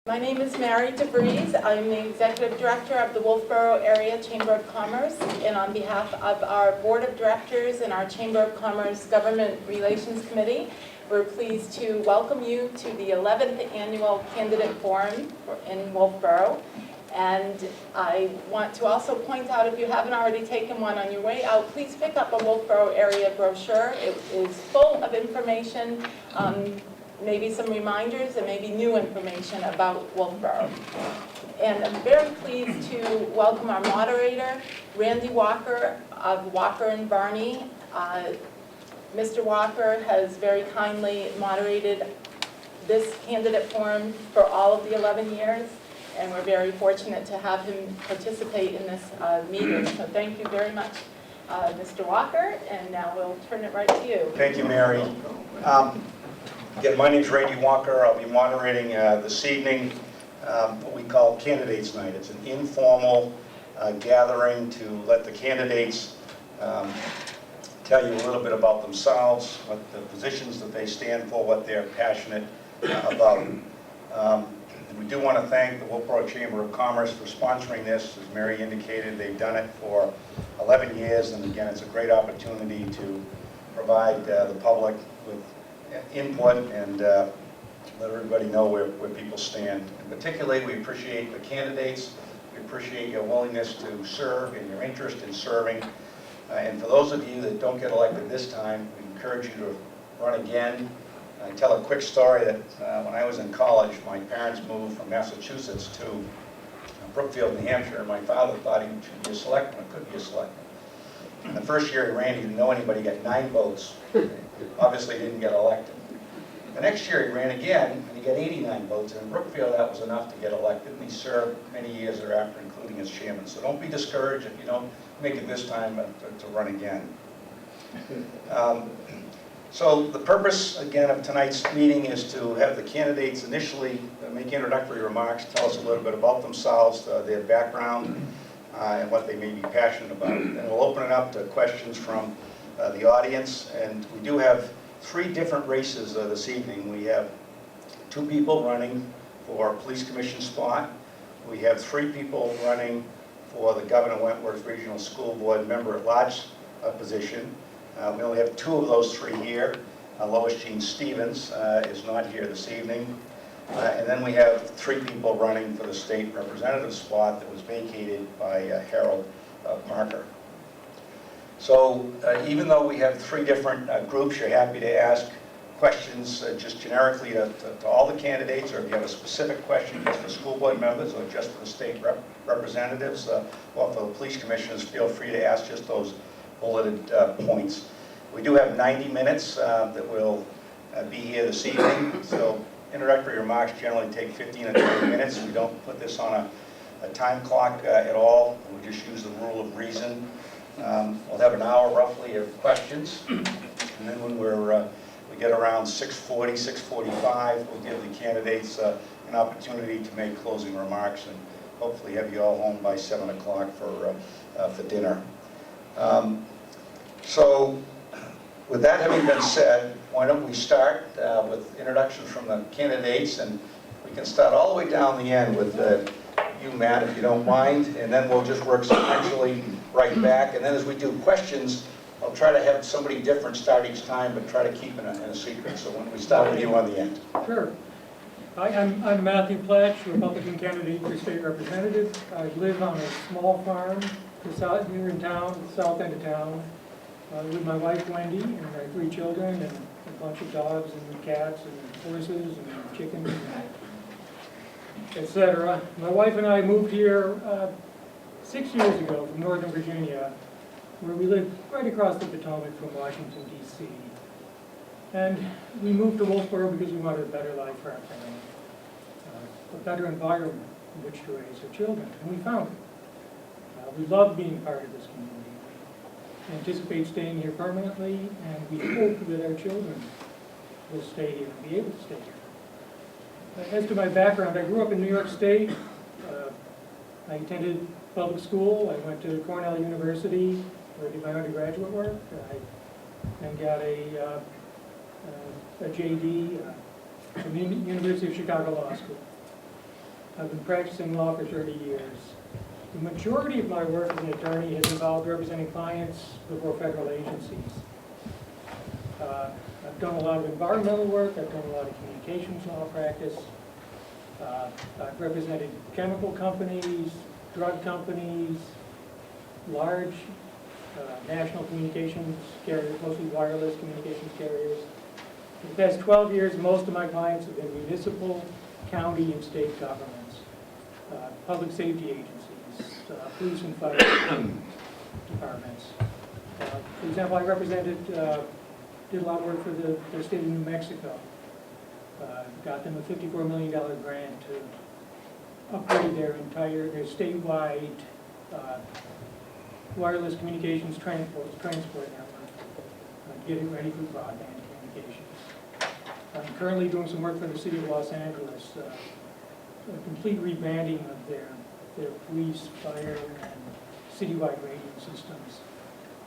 My name is Mary DeVries. I'm the Executive Director of the Wolfeboro Area Chamber of Commerce, and on behalf of our Board of Directors and our Chamber of Commerce Government Relations Committee, we're pleased to welcome you to the 11th Annual Candidate Forum in Wolfeboro. And I want to also point out, if you haven't already taken one on your way out, please pick up a Wolfeboro area brochure. It is full of information, maybe some reminders and maybe new information about Wolfeboro. And I'm very pleased to welcome our moderator, Randy Walker of Walker and Barney. Mr. Walker has very kindly moderated this candidate forum for all of the 11 years, and we're very fortunate to have him participate in this meeting. So thank you very much, Mr. Walker, and now we'll turn it right to you. Thank you, Mary. Again, my name is Randy Walker. I'll be moderating this evening what we call Candidates Night. It's an informal gathering to let the candidates tell you a little bit about themselves, what the positions that they stand for, what they're passionate about. We do want to thank the Wolfeboro Chamber of Commerce for sponsoring this. As Mary indicated, they've done it for 11 years, and again, it's a great opportunity to provide the public with input and let everybody know where people stand. And particularly, we appreciate the candidates. We appreciate your willingness to serve and your interest in serving. And for those of you that don't get elected this time, we encourage you to run again. I tell a quick story that when I was in college, my parents moved from Massachusetts to Brookfield, New Hampshire, and my father thought he should be a selectman, could be a selectman. And the first year he ran, he didn't know anybody, got 9 votes. Obviously didn't get elected. The next year he ran again, and he got 89 votes, and in Brookfield that was enough to get elected, and he served many years thereafter, including as chairman. So don't be discouraged if you don't make it this time to run again. So the purpose, again, of tonight's meeting is to have the candidates initially make introductory remarks, tell us a little bit about themselves, their background, and what they may be passionate about. And we'll open it up to questions from the audience. And we do have 3 different races this evening. We have 2 people running for police commission spot. We have 3 people running for the Governor Wentworth Regional School Board member-at-large position. We only have 2 of those 3 here. Lois Jean Stevens is not here this evening. And then we have 3 people running for the state representative spot that was vacated by Harold Parker. So even though we have 3 different groups, you're happy to ask questions just generically to all the candidates, or if you have a specific question just for school board members or just for the state representatives or for the police commissioners, feel free to ask just those bulleted points. We do have 90 minutes that will be here this evening, so introductory remarks generally take 15 or 20 minutes. We don't put this on a time clock at all. We just use the rule of reason. We'll have an hour roughly of questions, and then when we get around 6:40, 6:45, we'll give the candidates an opportunity to make closing remarks and hopefully have you all home by 7 o'clock for dinner. So with that having been said, why don't we start with introductions from the candidates, and we can start all the way down the end with you, Matt, if you don't mind, and then we'll just work sequentially right back. And then as we do questions, I'll try to have somebody different start each time, but try to keep it in a secret. So when we start with you on the end. Sure. Hi, I'm Matthew Platch, Republican candidate for state representative. I live on a small farm here in town, south end of town, with my wife Wendy and our 3 children and a bunch of dogs and cats and horses and chickens, etc. My wife and I moved here 6 years ago from Northern Virginia, where we lived right across the Potomac from Washington, D.C. And we moved to Wolfeboro because we wanted a better life for our family, a better environment in which to raise our children, and we found it. We love being part of this community. We anticipate staying here permanently, and we hope that our children will stay here and be able to stay here. As to my background, I grew up in New York State. I attended public school. I went to Cornell University where I did my undergraduate work. I then got a JD from the University of Chicago Law School. I've been practicing law for 30 years. The majority of my work as an attorney has involved representing clients before federal agencies. I've done a lot of environmental work, I've done a lot of communications law practice. I've represented chemical companies, drug companies, large national communications carriers, mostly wireless communications carriers. For the past 12 years, most of my clients have been municipal, county, and state governments, public safety agencies, police and fire departments. For example, I represented, did a lot of work for the state of New Mexico. Got them a $54 million grant to upgrade their statewide wireless communications transport network, get it ready for broadband communications. I'm currently doing some work for the city of Los Angeles, a complete rebranding of their police, fire, and citywide radio systems,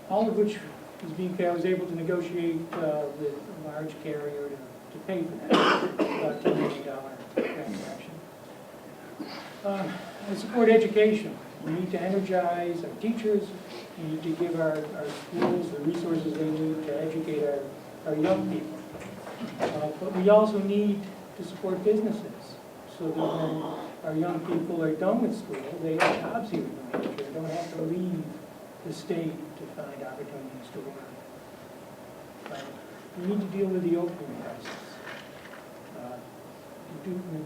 all of which is I was able to negotiate with a large carrier to pay for that, about $10 million transaction. I support education. We need to energize our teachers. We need to give our schools the resources they need to educate our young people. But we also need to support businesses so that when our young people are done with school, they have jobs here in New Hampshire. They don't have to leave the state to find opportunities to work. We need to deal with the opioid crisis.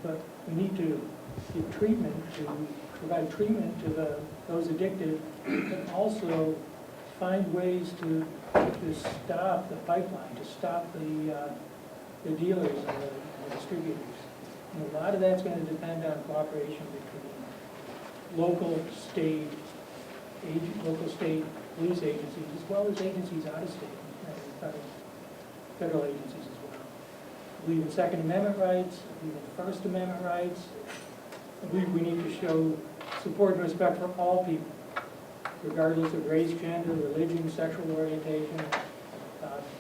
But we need to give treatment provide treatment to those addicted, but also find ways to stop the pipeline, to stop the dealers and the distributors. And a lot of that's going to depend on cooperation between local state police agencies, as well as agencies out of state, and federal agencies as well. I believe in Second Amendment rights, I believe in First Amendment rights. I believe we need to show support and respect for all people, regardless of race, gender, religion, sexual orientation.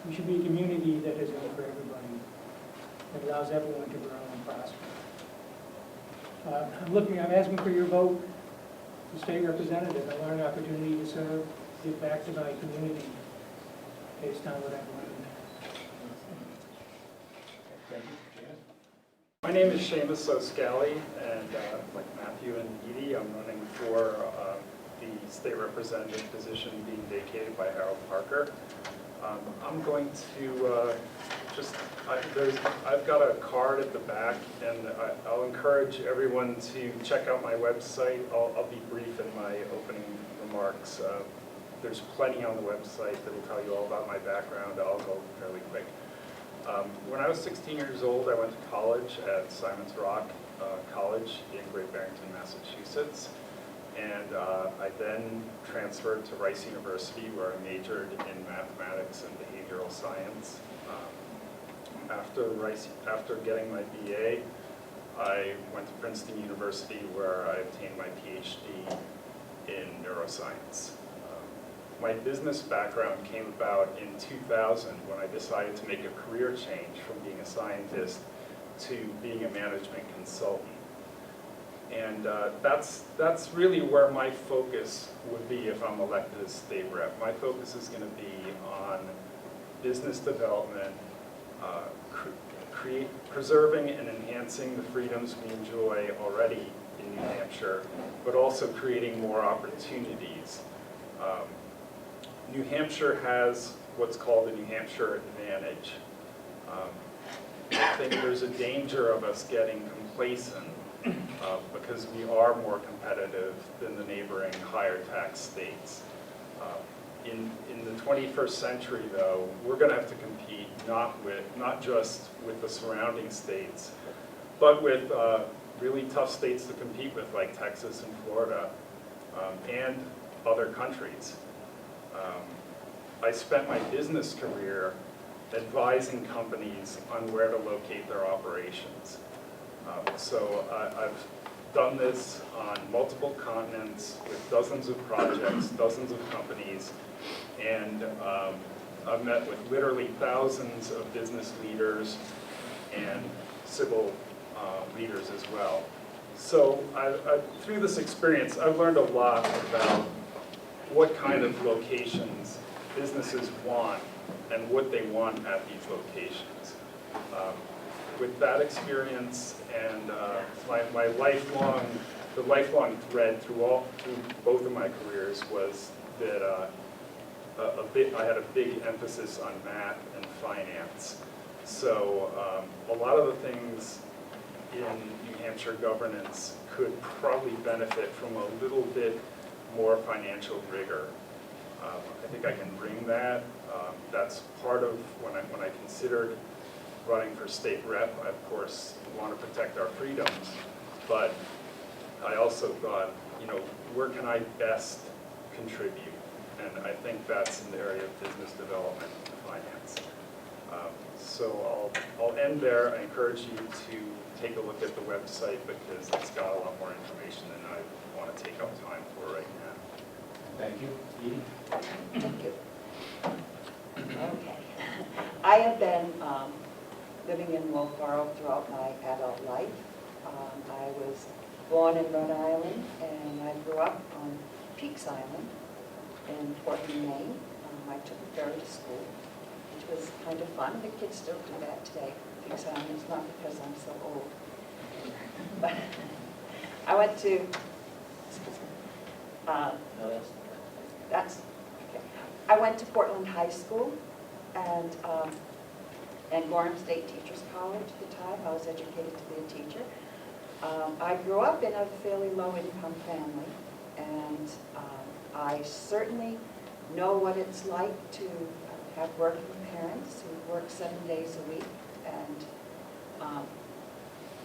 We should be a community that is good for everybody, that allows everyone to grow and prosper. I'm asking for your vote to state representative. I want an opportunity to serve, give back to my community based on what I've learned. Thank you. My name is Seamus O'Scally, and like Matthew and Edie, I'm running for the state representative position being vacated by Harold Parker. I'm going to I've got a card at the back, and I'll encourage everyone to check out my website. I'll be brief in my opening remarks. There's plenty on the website that will tell you all about my background. I'll go fairly quick. When I was 16 years old, I went to college at Simon's Rock College in Great Barrington, Massachusetts. And I then transferred to Rice University, where I majored in mathematics and behavioral science. After getting my BA, I went to Princeton University, where I obtained my PhD in neuroscience. My business background came about in 2000 when I decided to make a career change from being a scientist to being a management consultant. And that's really where my focus would be if I'm elected as state rep. My focus is going to be on business development, preserving and enhancing the freedoms we enjoy already in New Hampshire, but also creating more opportunities. New Hampshire has what's called the New Hampshire advantage. I think there's a danger of us getting complacent because we are more competitive than the neighboring higher tax states. In the 21st century, though, we're going to have to compete not just with the surrounding states, but with really tough states to compete with, like Texas and Florida, and other countries. I spent my business career advising companies on where to locate their operations. So I've done this on multiple continents with dozens of projects, dozens of companies, and I've met with literally thousands of business leaders and civil leaders as well. So through this experience, I've learned a lot about what kind of locations businesses want and what they want at these locations. With that experience and my lifelong thread through both of my careers was that I had a big emphasis on math and finance. So a lot of the things in New Hampshire governance could probably benefit from a little bit more financial rigor. I think I can bring that. That's part of when I considered running for state rep. I, of course, want to protect our freedoms, but I also thought, you know, where can I best contribute? And I think that's in the area of business development and finance. So I'll end there. I encourage you to take a look at the website because it's got a lot more information than I want to take up time for right now. Thank you. Edie? Thank you. Okay. I have been living in Wolfeboro throughout my adult life. I was born in Rhode Island, and I grew up on Peaks Island in Portland, Maine. I took a ferry to school, which was kind of fun. The kids still do that today. Peaks Island, it's not because I'm so old. But I went to, I went to Portland High School and Gorham State Teachers College at the time. I was educated to be a teacher. I grew up in a fairly low-income family, and I certainly know what it's like to have working parents who work 7 days a week. And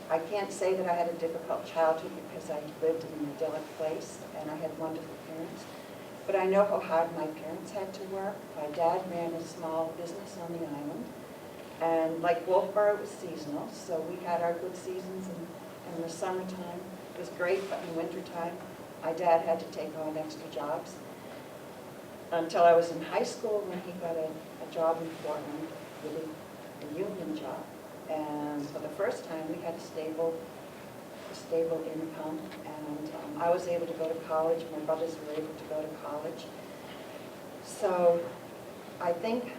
I can't say that I had a difficult childhood because I lived in an idyllic place and I had wonderful parents. But I know how hard my parents had to work. My dad ran a small business on the island. And like Wolfeboro, it was seasonal, so we had our good seasons in the summertime. It was great, but in wintertime, my dad had to take on extra jobs. Until I was in high school when he got a job in Portland, really a union job. And for the first time, we had a stable income. And I was able to go to college. My brothers were able to go to college. So I think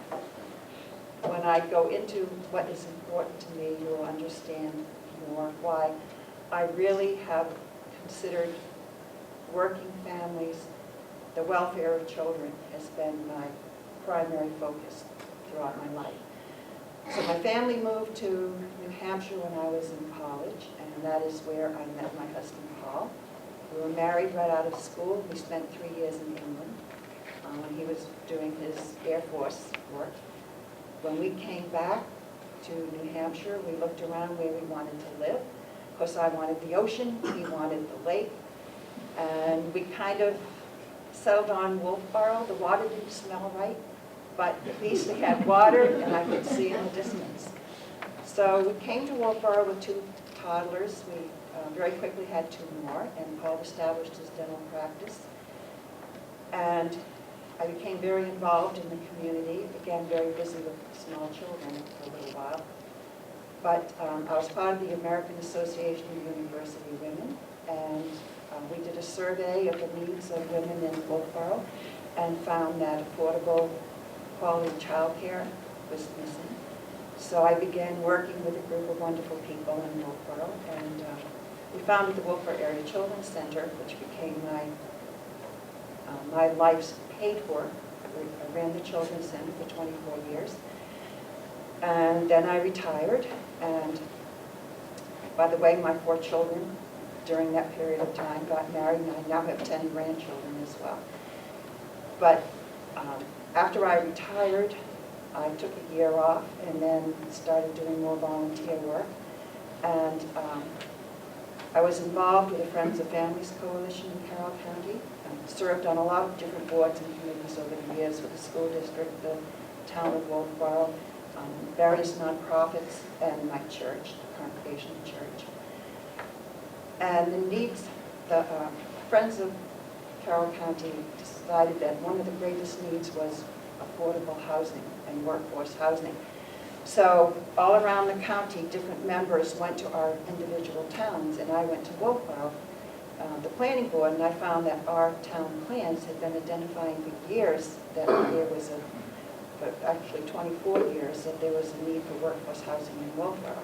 when I go into what is important to me, you will understand more why I really have considered working families, the welfare of children has been my primary focus throughout my life. So my family moved to New Hampshire when I was in college, and that is where I met my husband, Paul. We were married right out of school. We spent 3 years in England when he was doing his Air Force work. When we came back to New Hampshire, we looked around where we wanted to live. Of course, I wanted the ocean, he wanted the lake, and we kind of settled on Wolfeboro. The water didn't smell right, but at least we had water and I could see in the distance. So we came to Wolfeboro with 2 toddlers. We very quickly had 2 more, and Paul established his dental practice. And I became very involved in the community, again very busy with small children for a little while. But I was part of the American Association of University Women, and we did a survey of the needs of women in Wolfeboro and found that affordable quality childcare was missing. So I began working with a group of wonderful people in Wolfeboro, and we founded the Wolfeboro Area Children's Center, which became my life's paid work. I ran the Children's Center for 24 years. And then I retired, and by the way, my 4 children during that period of time got married, and I now have 10 grandchildren as well. But after I retired, I took a year off and then started doing more volunteer work. And I was involved with the Friends of Families Coalition in Carroll County. I served on a lot of different boards and committees over the years with the school district, the town of Wolfeboro, various nonprofits, and my church, the Congregational Church. And the needs, the Friends of Carroll County decided that one of the greatest needs was affordable housing and workforce housing. So all around the county, different members went to our individual towns, and I went to Wolfeboro, the planning board, and I found that our town plans had been identifying for years that there was actually 24 years, that there was a need for workforce housing in Wolfeboro.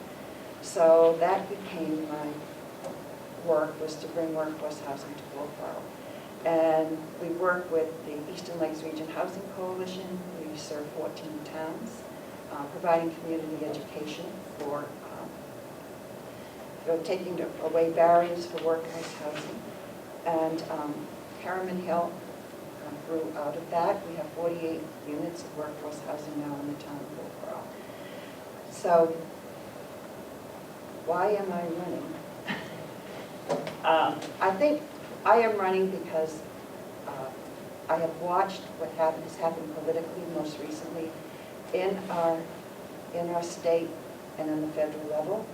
So that became my work, was to bring workforce housing to Wolfeboro. And we work with the Eastern Lakes Region Housing Coalition. We serve 14 towns, providing community education for taking away barriers for workforce housing. And Harriman Hill grew out of that. We have 48 units of workforce housing now in the town of Wolfeboro. So why am I running? I think I am running because I have watched what has happened politically most recently in our state and on the federal level,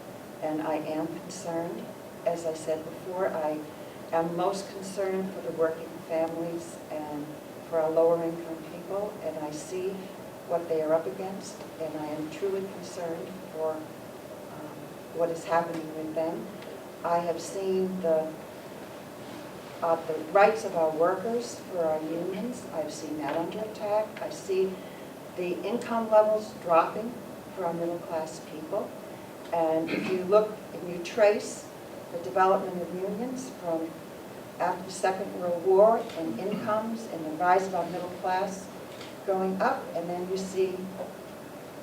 and I am concerned. As I said before, I am most concerned for the working families and for our lower income people, and I see what they are up against, and I am truly concerned for what is happening with them. I have seen the rights of our workers for our unions. I've seen that under attack. I see the income levels dropping for our middle class people. And if you look and you trace the development of unions from after the Second World War and incomes and the rise of our middle class going up, and then you see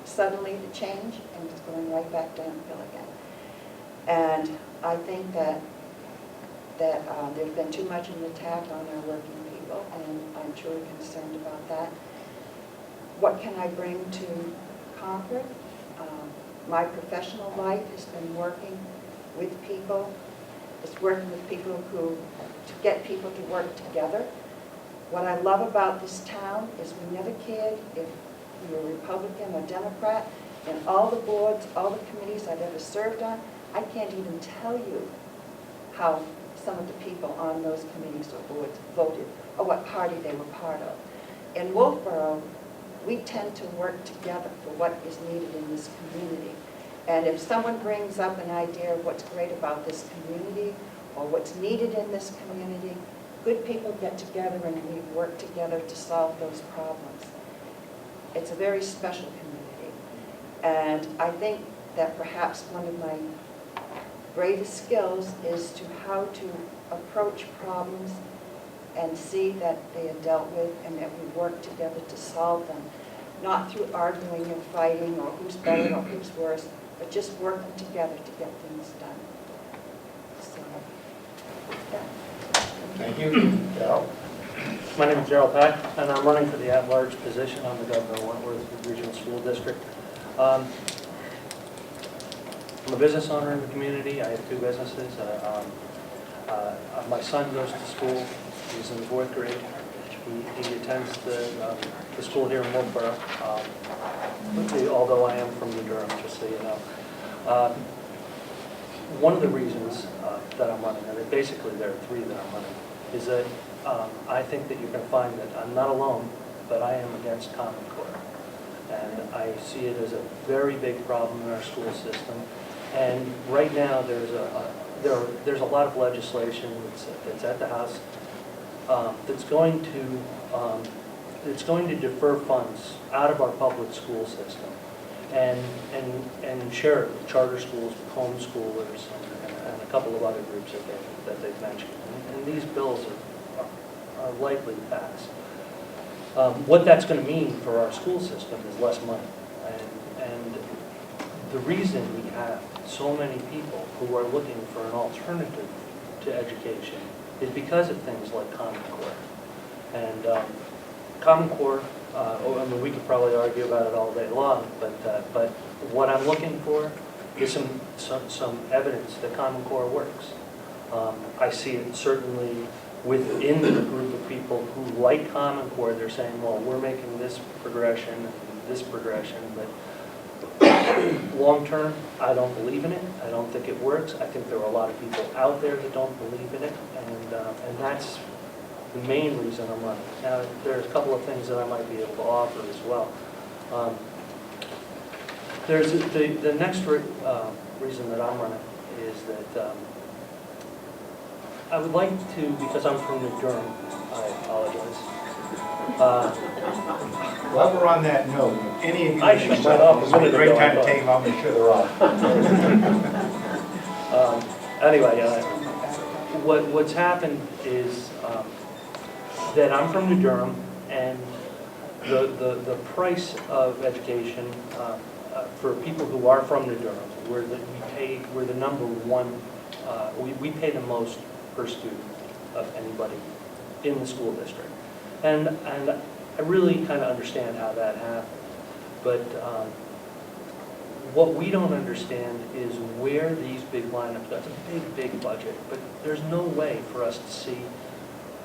suddenly the change and it's going right back downhill again. And I think that there's been too much of an attack on our working people, and I'm truly concerned about that. What can I bring to Concord? My professional life has been working with people. It's working with people to get people to work together. What I love about this town is we never cared if you were Republican or Democrat, and all the boards, all the committees I've ever served on, I can't even tell you how some of the people on those committees or boards voted, or what party they were part of. In Wolfeboro, we tend to work together for what is needed in this community. And if someone brings up an idea of what's great about this community, or what's needed in this community, good people get together and we work together to solve those problems. It's a very special community. And I think that perhaps one of my greatest skills is to how to approach problems and see that they are dealt with and that we work together to solve them. Not through arguing and fighting or who's better or who's worse, but just working together to get things done. So, yeah. Thank you. Darrell? My name is Gerald Pack, and I'm running for the at-large position on the Governor Wentworth Regional School District. I'm a business owner in the community. I have two businesses. My son goes to school. He's in the 4th grade. He attends the school here in Wolfeboro, although I am from New Durham, just so you know. One of the reasons that I'm running, and basically there are 3 that I'm running, is that I think that you're going to find that I'm not alone, but I am against Common Core. And I see it as a very big problem in our school system. And right now there's a lot of legislation that's at the House that's going to defer funds out of our public school system and share it with charter schools, with homeschoolers, and a couple of other groups that they've mentioned. And these bills are likely to pass. What that's going to mean for our school system is less money. And the reason we have so many people who are looking for an alternative to education is because of things like Common Core. And Common Core, I mean, we could probably argue about it all day long, but what I'm looking for is some evidence that Common Core works. I see it certainly within the group of people who like Common Core. They're saying, well, we're making this progression and this progression, but long term, I don't believe in it. I don't think it works. I think there are a lot of people out there that don't believe in it, and that's the main reason I'm running. Now, there's a couple of things that I might be able to offer as well. There's, the next reason that I'm running is that I would like to, because I'm from New Durham, I apologize. While we're on that note, if any of you I think shut mine off a it's a minute great ago, I time to thought. take them, I'll make sure they're off. Anyway, what's happened is that I'm from New Durham, and the price of education for people who are from New Durham, we're the number one, we pay the most per student of anybody in the school district. And I really kind of understand how that happened. But what we don't understand is where these big lineups, that's a big budget, but there's no way for us to see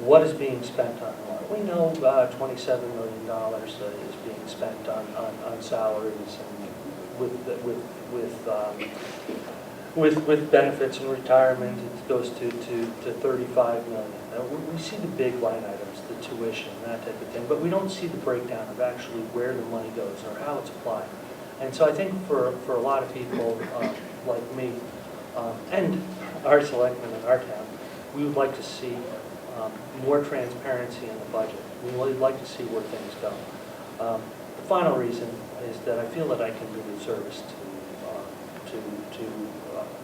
what is being spent on what. We know $27 million is being spent on salaries and with benefits and retirement. It goes to 35 million. Now, we see the big line items, the tuition, that type of thing, but we don't see the breakdown of actually where the money goes or how it's applied. And so I think for a lot of people like me and our selectmen in our town, we would like to see more transparency in the budget. We would like to see where things go. The final reason is that I feel that I can do the service to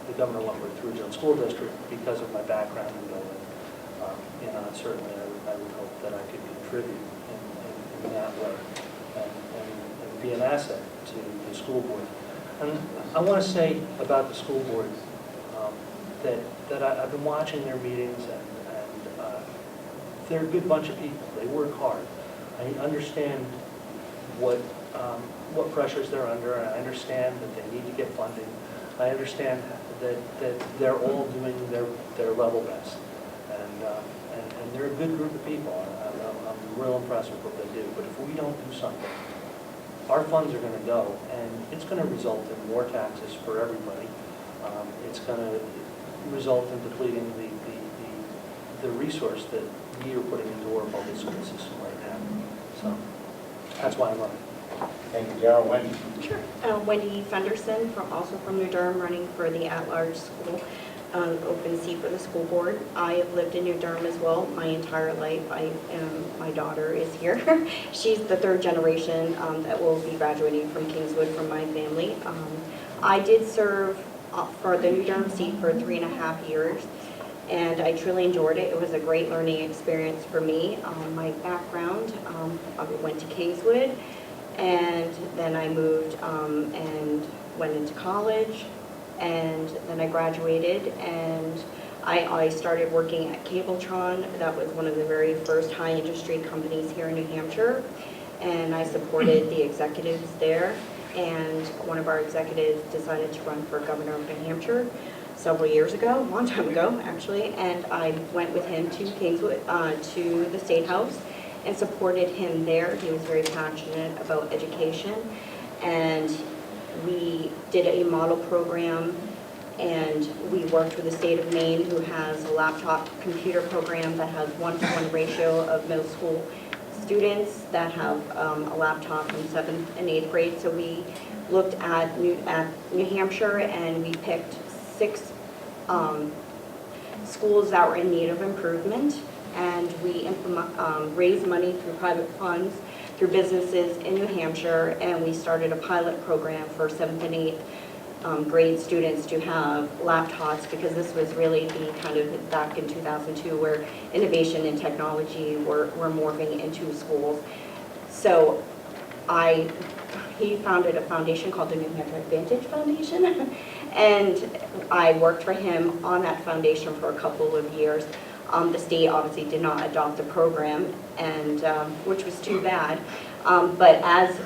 the Governor Wentworth Regional School District because of my background in building. Certainly I would hope that I could contribute in that way and be an asset to the school board. And I want to say about the school board that I've been watching their meetings, and they're a good bunch of people. They work hard. I understand what pressures they're under, and I understand that they need to get funding. I understand that they're all doing their level best, and they're a good group of people. I'm real impressed with what they do. But if we don't do something, our funds are going to go, and it's going to result in more taxes for everybody. It's going to result in depleting the resource that we are putting into our public school system right now. So that's why I'm running. Thank you, Darrell. Wendy? Sure. Wendy Fenderson, also from New Durham, running for the at-large school open seat for the school board. I have lived in New Durham as well my entire life. My daughter is here. She's the third generation that will be graduating from Kingswood from my family. I did serve for the New Durham seat for 3.5 years, and I truly enjoyed it. It was a great learning experience for me. My background, I went to Kingswood, and then I moved and went into college, and then I graduated, and I started working at Cabletron. That was one of the very first high industry companies here in New Hampshire, and I supported the executives there, and one of our executives decided to run for governor of New Hampshire several years ago, a long time ago actually, and I went with him to Kingswood, to the State House, and supported him there. He was very passionate about education, and we did a model program, and we worked with the state of Maine, who has a laptop computer program that has 1-to-1 ratio of middle school students that have a laptop in 7th and 8th grade. So we looked at New Hampshire, and we picked 6 schools that were in need of improvement, and we raised money through private funds, through businesses in New Hampshire, and we started a pilot program for 7th and 8th grade students to have laptops, because this was really the kind of back in 2002 where innovation and technology were morphing into schools. So he founded a foundation called the New Hampshire Advantage Foundation, and I worked for him on that foundation for a couple of years. The state obviously did not adopt the program, and which was too bad. But as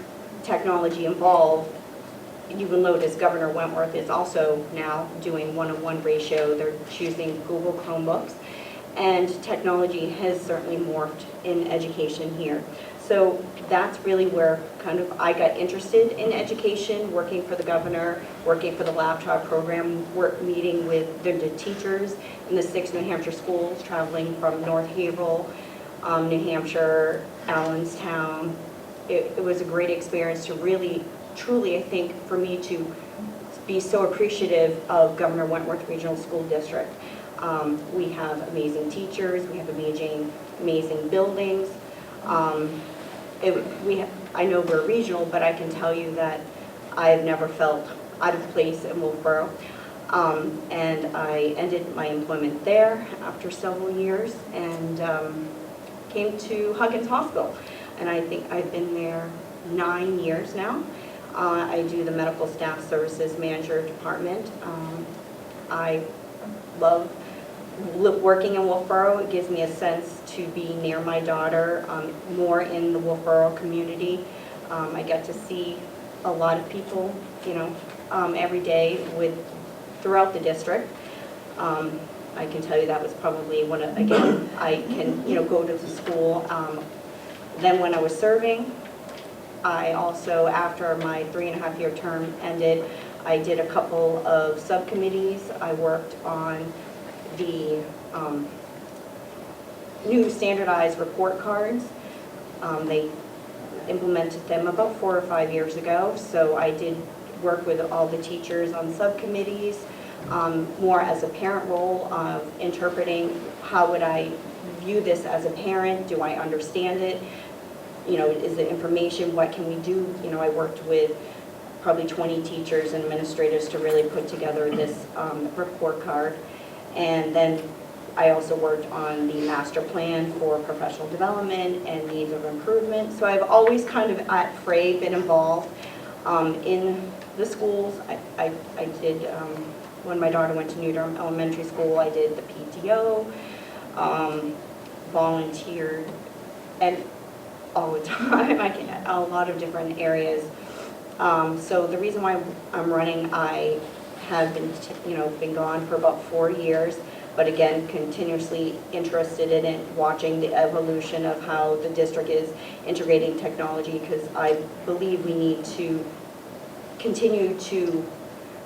technology evolved, you will notice Governor Wentworth is also now doing 1-to-1 ratio. They're choosing Google Chromebooks, and technology has certainly morphed in education here. So that's really where kind of I got interested in education, working for the governor, working for the laptop program, meeting with the teachers in the 6 New Hampshire schools, traveling from North Haverhill, New Hampshire, Allenstown. It was a great experience to really truly, I think, for me to be so appreciative of Governor Wentworth Regional School District. We have amazing teachers, we have amazing buildings. I know we're regional, but I can tell you that I have never felt out of place in Wolfeboro. And I ended my employment there after several years and came to Huggins Hospital. And I think I've been there 9 years now. I do the medical staff services manager department. I love working in Wolfeboro. It gives me a sense to be near my daughter, more in the Wolfeboro community. I get to see a lot of people, every day throughout the district. I can tell you that was probably one of, again, I can, go to the school. Then when I was serving, I also, after my 3.5-year term ended, I did a couple of subcommittees. I worked on the new standardized report cards. They implemented them about 4 or 5 years ago, so I did work with all the teachers on subcommittees, more as a parent role of interpreting how would I view this as a parent, do I understand it, is it information, what can we do? I worked with probably 20 teachers and administrators to really put together this report card. And then I also worked on the master plan for professional development and needs of improvement. So I've always kind of at Frey been involved in the schools. I did, when my daughter went to New Durham Elementary School, I did the PTO, volunteered, and all the time, a lot of different areas. So the reason why I'm running, I have been, been gone for about 4 years, but again, continuously interested in it, watching the evolution of how the district is integrating technology, because I believe we need to continue to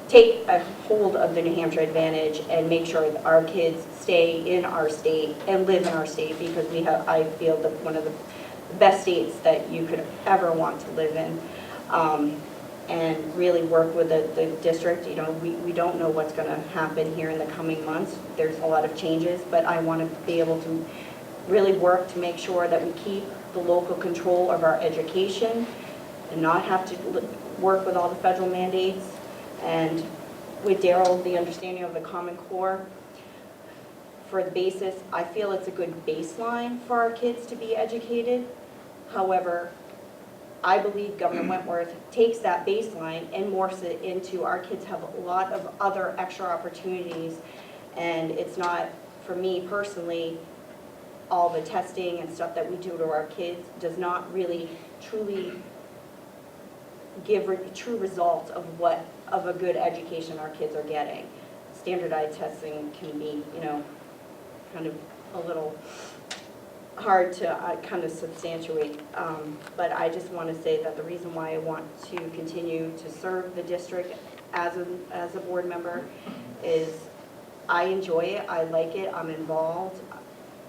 take a hold of the New Hampshire advantage and make sure that our kids stay in our state and live in our state, because we have, I feel, one of the best states that you could ever want to live in, and really work with the district. We don't know what's going to happen here in the coming months. There's a lot of changes, but I want to be able to really work to make sure that we keep the local control of our education and not have to work with all the federal mandates. And with Daryl, the understanding of the Common Core for the basis, I feel it's a good baseline for our kids to be educated. However, I believe Governor Wentworth takes that baseline and morphs it into our kids have a lot of other extra opportunities, and it's not, for me personally, all the testing and stuff that we do to our kids does not really truly give true results of a good education our kids are getting. Standardized testing can be, kind of a little hard to kind of substantiate, but I just want to say that the reason why I want to continue to serve the district as a board member is I enjoy it, I like it, I'm involved.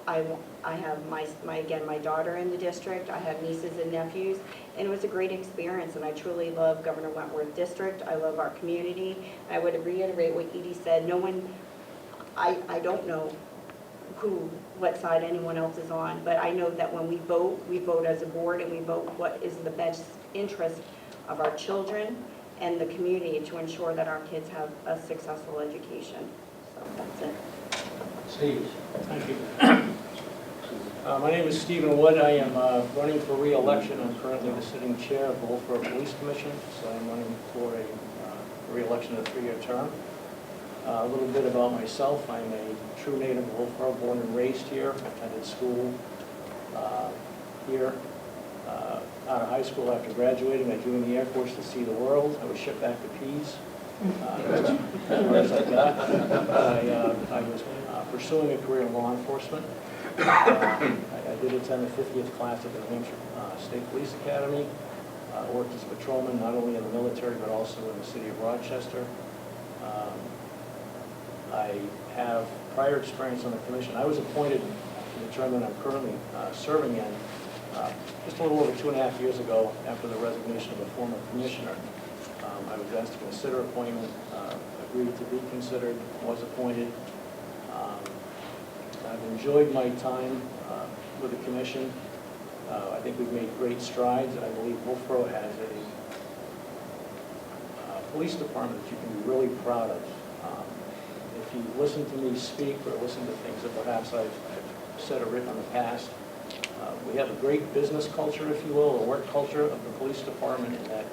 I have my daughter in the district, I have nieces and nephews, and it was a great experience, and I truly love Governor Wentworth District, I love our community. I would reiterate what Edie said, I don't know what side anyone else is on, but I know that when we vote as a board, and we vote what is the best interest of our children and the community to ensure that our kids have a successful education. So that's it. Steve. Thank you. My name is Stephen Wood. I am running for re-election. I'm currently the sitting chair of the Wolfeboro Police Commission, so I'm running for a re-election of a 3-year term. A little bit about myself. I'm a true native of Wolfeboro, born and raised here. Attended school here. Out of high school after graduating, I joined the Air Force to see the world. I was shipped back to Pease. As far as I got. I was pursuing a career in law enforcement. I did attend the 50th class of the New Hampshire State Police Academy. Worked as a patrolman not only in the military but also in the city of Rochester. I have prior experience on the commission. I was appointed to the term that I'm currently serving in Just a little over 2.5 years ago, after the resignation of a former commissioner, I was asked to consider appointment, agreed to be considered, was appointed. I've enjoyed my time with the commission. I think we've made great strides. I believe Wolfeboro has a police department that you can be really proud of. If you listen to me speak or listen to things that perhaps I've said or written in the past, we have a great business culture, if you will, a work culture of the police department in that,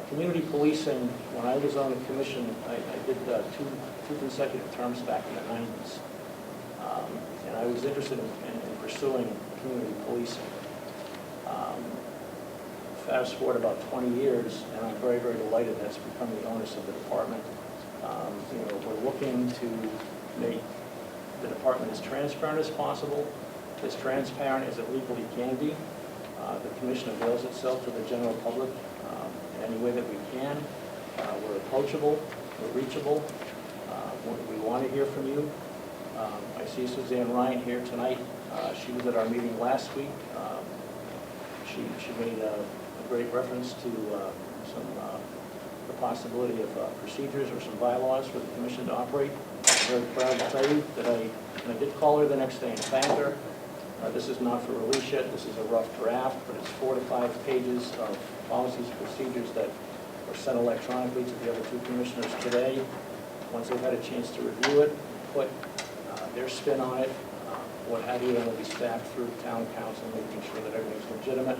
community policing, when I was on the commission, I did two consecutive terms back in the 90s. And I was interested in pursuing community policing. Fast forward about 20 years, and I'm very, very delighted that's become the onus of the department. We're looking to make the department as transparent as possible, as transparent as it legally can be. The commission avails itself to the general public in any way that we can. We're approachable, we're reachable. We want to hear from you. I see Suzanne Ryan here tonight. She was at our meeting last week. She made a great reference to the possibility of procedures or some bylaws for the commission to operate. I'm very proud to tell you that I did call her the next day and thank her. This is not for release yet. This is a rough draft, but it's 4 to 5 pages of policies, procedures that were sent electronically to the other two commissioners today. Once they've had a chance to review it, put their spin on it, what have you, and it'll be staffed through town council, making sure that everything's legitimate.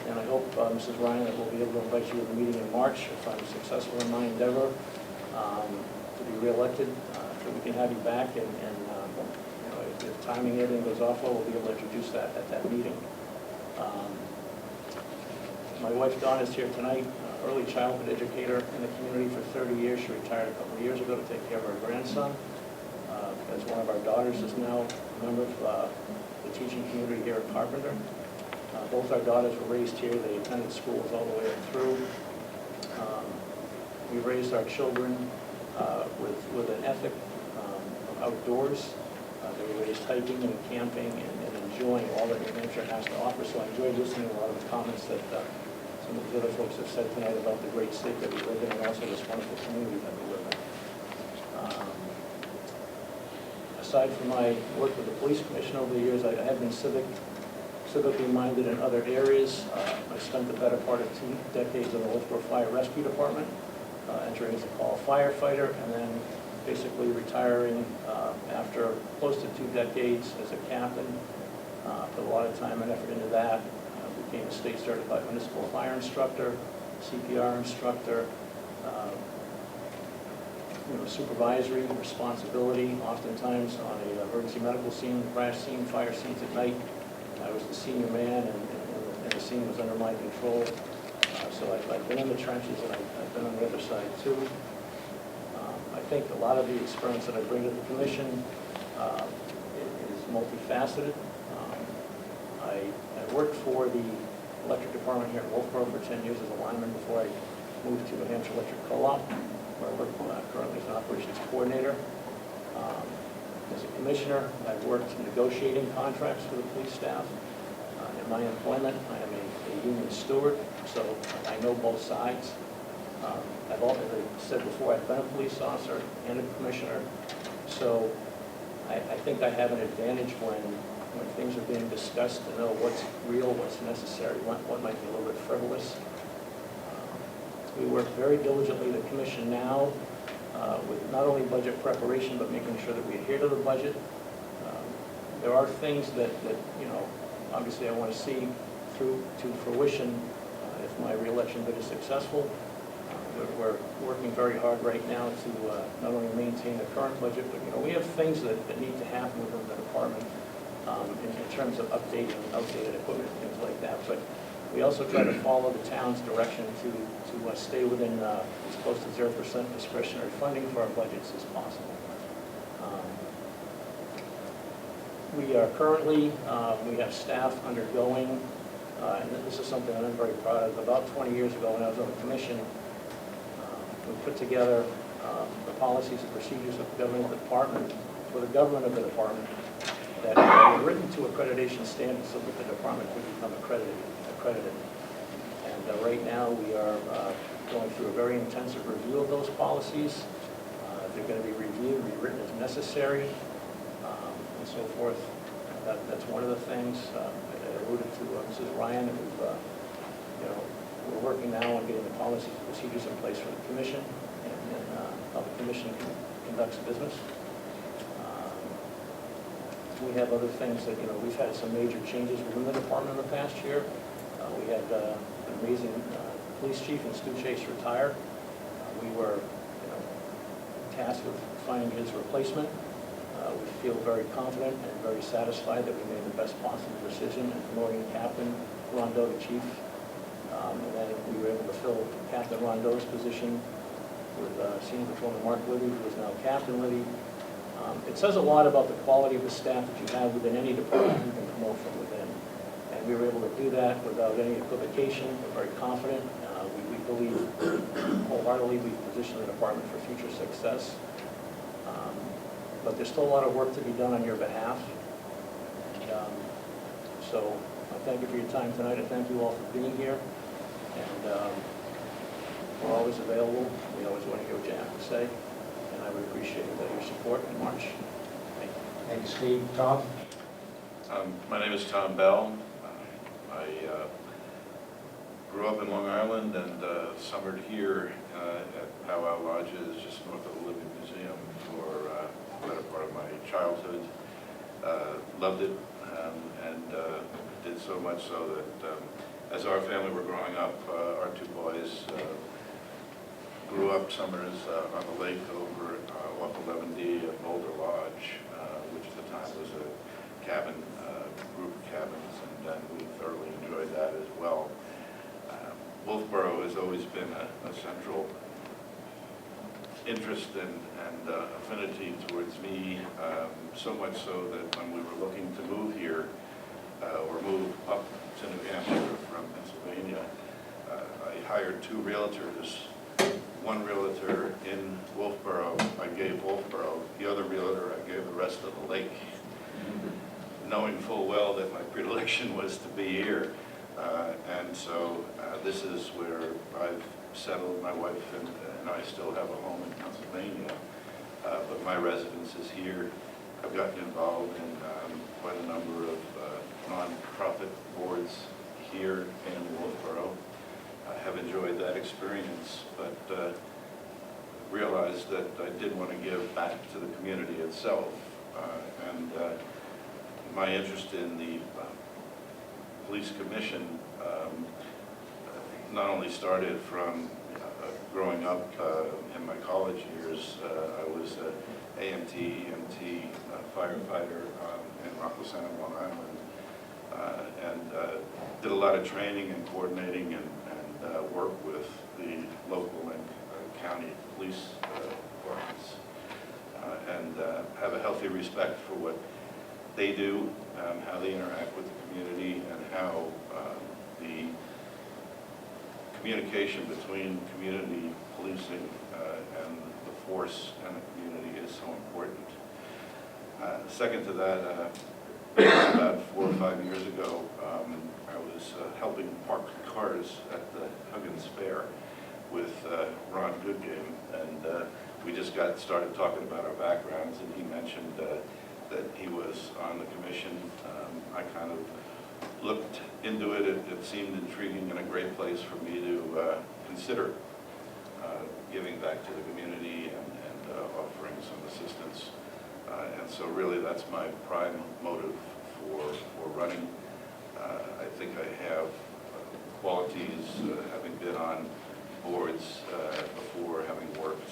And I hope, Mrs. Ryan, that we'll be able to invite you to the meeting in March, if I'm successful in my endeavor, to be reelected, so we can have you back, and if timing everything goes off well, we'll be able to introduce that at that meeting. My wife Dawn is here tonight, early childhood educator in the community for 30 years. She retired a couple of years ago to take care of her grandson. As one of our daughters is now a member of the teaching community here at Carpenter. Both our daughters were raised here. They attended schools all the way up through. We raised our children with an ethic of outdoors. They were raised hiking and camping and enjoying all that New Hampshire has to offer. So I enjoyed listening to a lot of the comments that some of the other folks have said tonight about the great state that we live in and also this wonderful community that we live in. Aside from my work with the police commission over the years, I have been civically minded in other areas. I spent the better part of 2 decades in the Wolfeboro Fire Rescue Department, entering as a call firefighter, and then basically retiring after close to 2 decades as a captain. Put a lot of time and effort into that. Became a state certified municipal fire instructor, CPR instructor, supervisory responsibility, oftentimes on an emergency medical scene, crash scene, fire scenes at night. I was the senior man, and the scene was under my control. So I've been in the trenches, and I've been on the other side too. I think a lot of the experience that I bring to the commission is multifaceted. I worked for the electric department here in Wolfeboro for 10 years as a lineman before I moved to New Hampshire Electric Co-op, where I work currently as an operations coordinator. As a commissioner, I've worked negotiating contracts for the police staff. In my employment, I am a union steward, so I know both sides. As I said before, I've been a police officer and a commissioner, so I think I have an advantage when things are being discussed to know what's real, what's necessary, what might be a little bit frivolous. We work very diligently, the commission now, with not only budget preparation, but making sure that we adhere to the budget. There are things that obviously I want to see through to fruition if my reelection bid is successful. We're working very hard right now to not only maintain the current budget, but we have things that need to happen within the department in terms of updating outdated equipment and things like that. But we also try to follow the town's direction to stay within as close to 0% discretionary funding for our budgets as possible. We are currently, we have staff undergoing, and this is something that I'm very proud of. About 20 years ago when I was on the commission, we put together the policies and procedures of the government department, for the government of the department, that were written to accreditation standards so that the department would become accredited. And right now, we are going through a very intensive review of those policies. They're going to be reviewed, rewritten as necessary, and so forth. That's one of the things. I alluded to Mrs. Ryan. We're working now on getting the policies and procedures in place for the commission and how the commission conducts business. We have other things that, we've had some major changes within the department in the past year. We had an amazing police chief in Stu Chase retire. We were tasked with finding his replacement. We feel very confident and very satisfied that we made the best possible decision in promoting Captain Rondeau to chief. And then we were able to fill Captain Rondeau's position with Senior Patrolman Mark Libby, who is now Captain Libby. It says a lot about the quality of the staff that you have within any department you can promote from within. And we were able to do that without any equivocation. We're very confident. We believe wholeheartedly we've positioned the department for future success. But there's still a lot of work to be done on your behalf. And, so I thank you for your time tonight. I thank you all for being here. And we're always available. We always want to hear what you have to say. And I would appreciate your support in March. Thank you. Thank you, Steve. Tom? My name is Tom Bell. I grew up in Long Island and summered here at Powwow Lodges, just north of the Living Museum, for the better part of my childhood. Loved it and did so much so that as our family were growing up, our two boys grew up summers on the lake over off 11D at Boulder Lodge, which at the time was a cabin, group of cabins, and we thoroughly enjoyed that as well. Wolfeboro has always been a central interest and affinity towards me, so much so that when we were looking to move here, or move up to New Hampshire from Pennsylvania, I hired two realtors. One realtor in Wolfeboro, I gave Wolfeboro. The other realtor, I gave the rest of the lake, knowing full well that my predilection was to be here. And so this is where I've settled. My wife and I still have a home in Pennsylvania, but my residence is here. I've gotten involved in quite a number of nonprofit boards here in Wolfeboro. I have enjoyed that experience, but realized that I did want to give back to the community itself. And my interest in the police commission not only started from growing up in my college years. I was an AMT, EMT firefighter in Rockville Center, Long Island, and did a lot of training and coordinating and work with the local and county police departments, and have a healthy respect for what they do, how they interact with the community, and how the communication between community policing and the force and the community is so important. Second to that, about 4 or 5 years ago, I was helping park cars at the Huggins Fair with Ron Goodgame, and we just got started talking about our backgrounds, and he mentioned that he was on the commission. I kind of looked into it. It seemed intriguing and a great place for me to consider giving back to the community and offering some assistance. And so really that's my prime motive for running. I think I have qualities, having been on boards before, having worked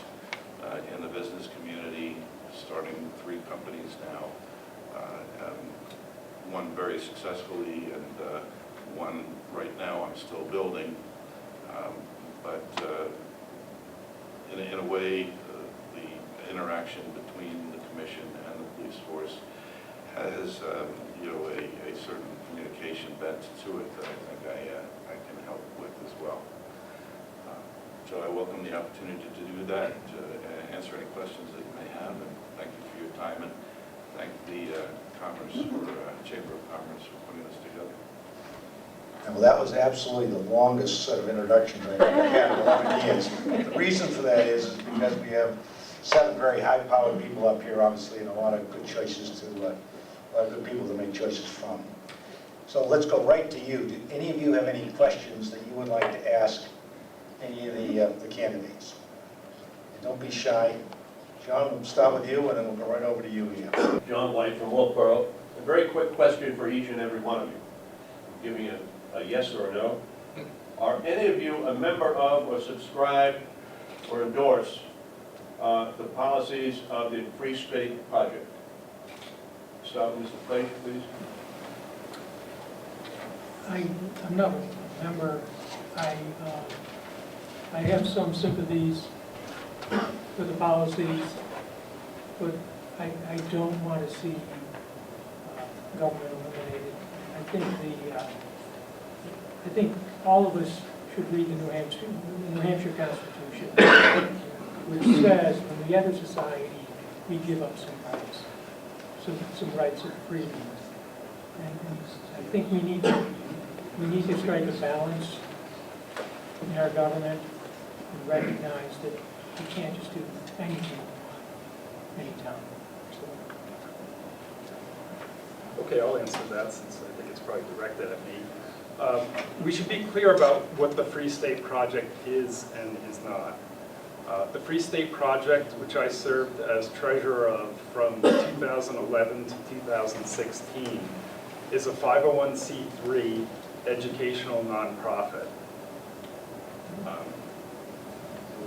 in the business community, starting 3 companies now, one very successfully and one right now I'm still building. But in a way, the interaction between the commission and the police force has a certain communication bent to it that I think I can help with as well. So I welcome the opportunity to do that, to answer any questions that you may have, and thank you for your time, and thank the Commerce, or Chamber of Commerce for putting this together. Well, that was absolutely the longest set of introductions I've ever had in 11 years. The reason for that is because we have 7 very high-powered people up here, obviously, and a lot of good choices to, a lot of good people to make choices from. So let's go right to you. Do any of you have any questions that you would like to ask any of the candidates? Don't be shy. John, we'll start with you, and then we'll go right over to you here. John White from Wolfeboro. A very quick question for each and every one of you. Give me a yes or a no. Are any of you a member of or subscribe or endorse the policies of the Free State Project? Start with Mr. Page, please. I'm not a member. I have some sympathies for the policies, but I don't want to see government eliminated. I think all of us should read the New Hampshire Constitution, which says when we enter society, we give up some rights and freedoms. And I think we need to strike a balance in our government and recognize that we can't just do anything anytime. Okay, I'll answer that since I think it's probably directed at me. We should be clear about what the Free State Project is and is not. The Free State Project, which I served as treasurer of from 2011 to 2016, is a 501c3 educational nonprofit.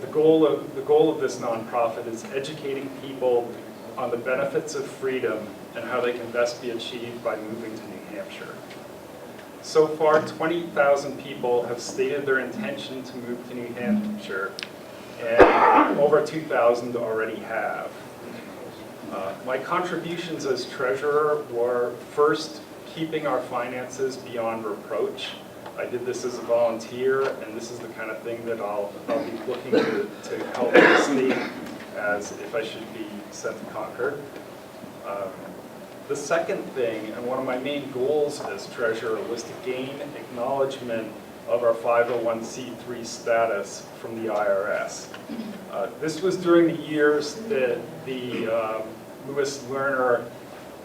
The goal of this nonprofit is educating people on the benefits of freedom and how they can best be achieved by moving to New Hampshire. So far, 20,000 people have stated their intention to move to New Hampshire, and over 2,000 already have. My contributions as treasurer were first keeping our finances beyond reproach. I did this as a volunteer, and this is the kind of thing that I'll be looking to help the state as if I should be sent to Concord. The second thing, and one of my main goals as treasurer, was to gain acknowledgement of our 501c3 status from the IRS. This was during the years that the Lewis Lerner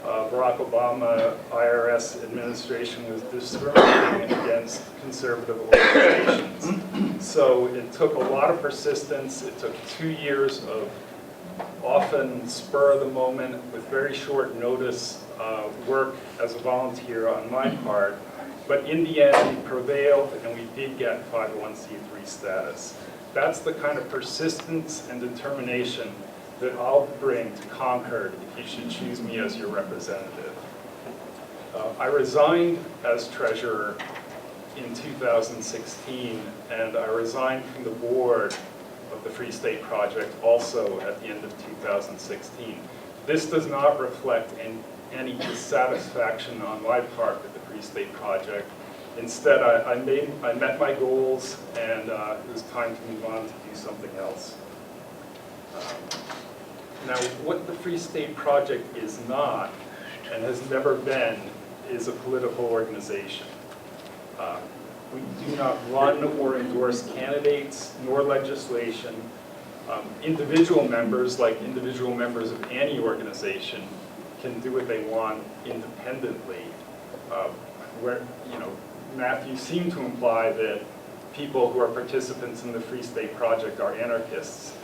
Barack Obama IRS administration was discriminating against conservative organizations. So it took a lot of persistence. It took 2 years of often spur of the moment with very short notice work as a volunteer on my part. But in the end, we prevailed and we did get 501c3 status. That's the kind of persistence and determination that I'll bring to Concord if you should choose me as your representative. I resigned as treasurer in 2016, and I resigned from the board of the Free State Project also at the end of 2016. This does not reflect any dissatisfaction on my part with the Free State Project. Instead, I met my goals, and it was time to move on to do something else. Now, what the Free State Project is not, and has never been, is a political organization. We do not run or endorse candidates, nor legislation. Individual members, like individual members of any organization, can do what they want independently. Matthew seemed to imply that people who are participants in the Free State Project are anarchists.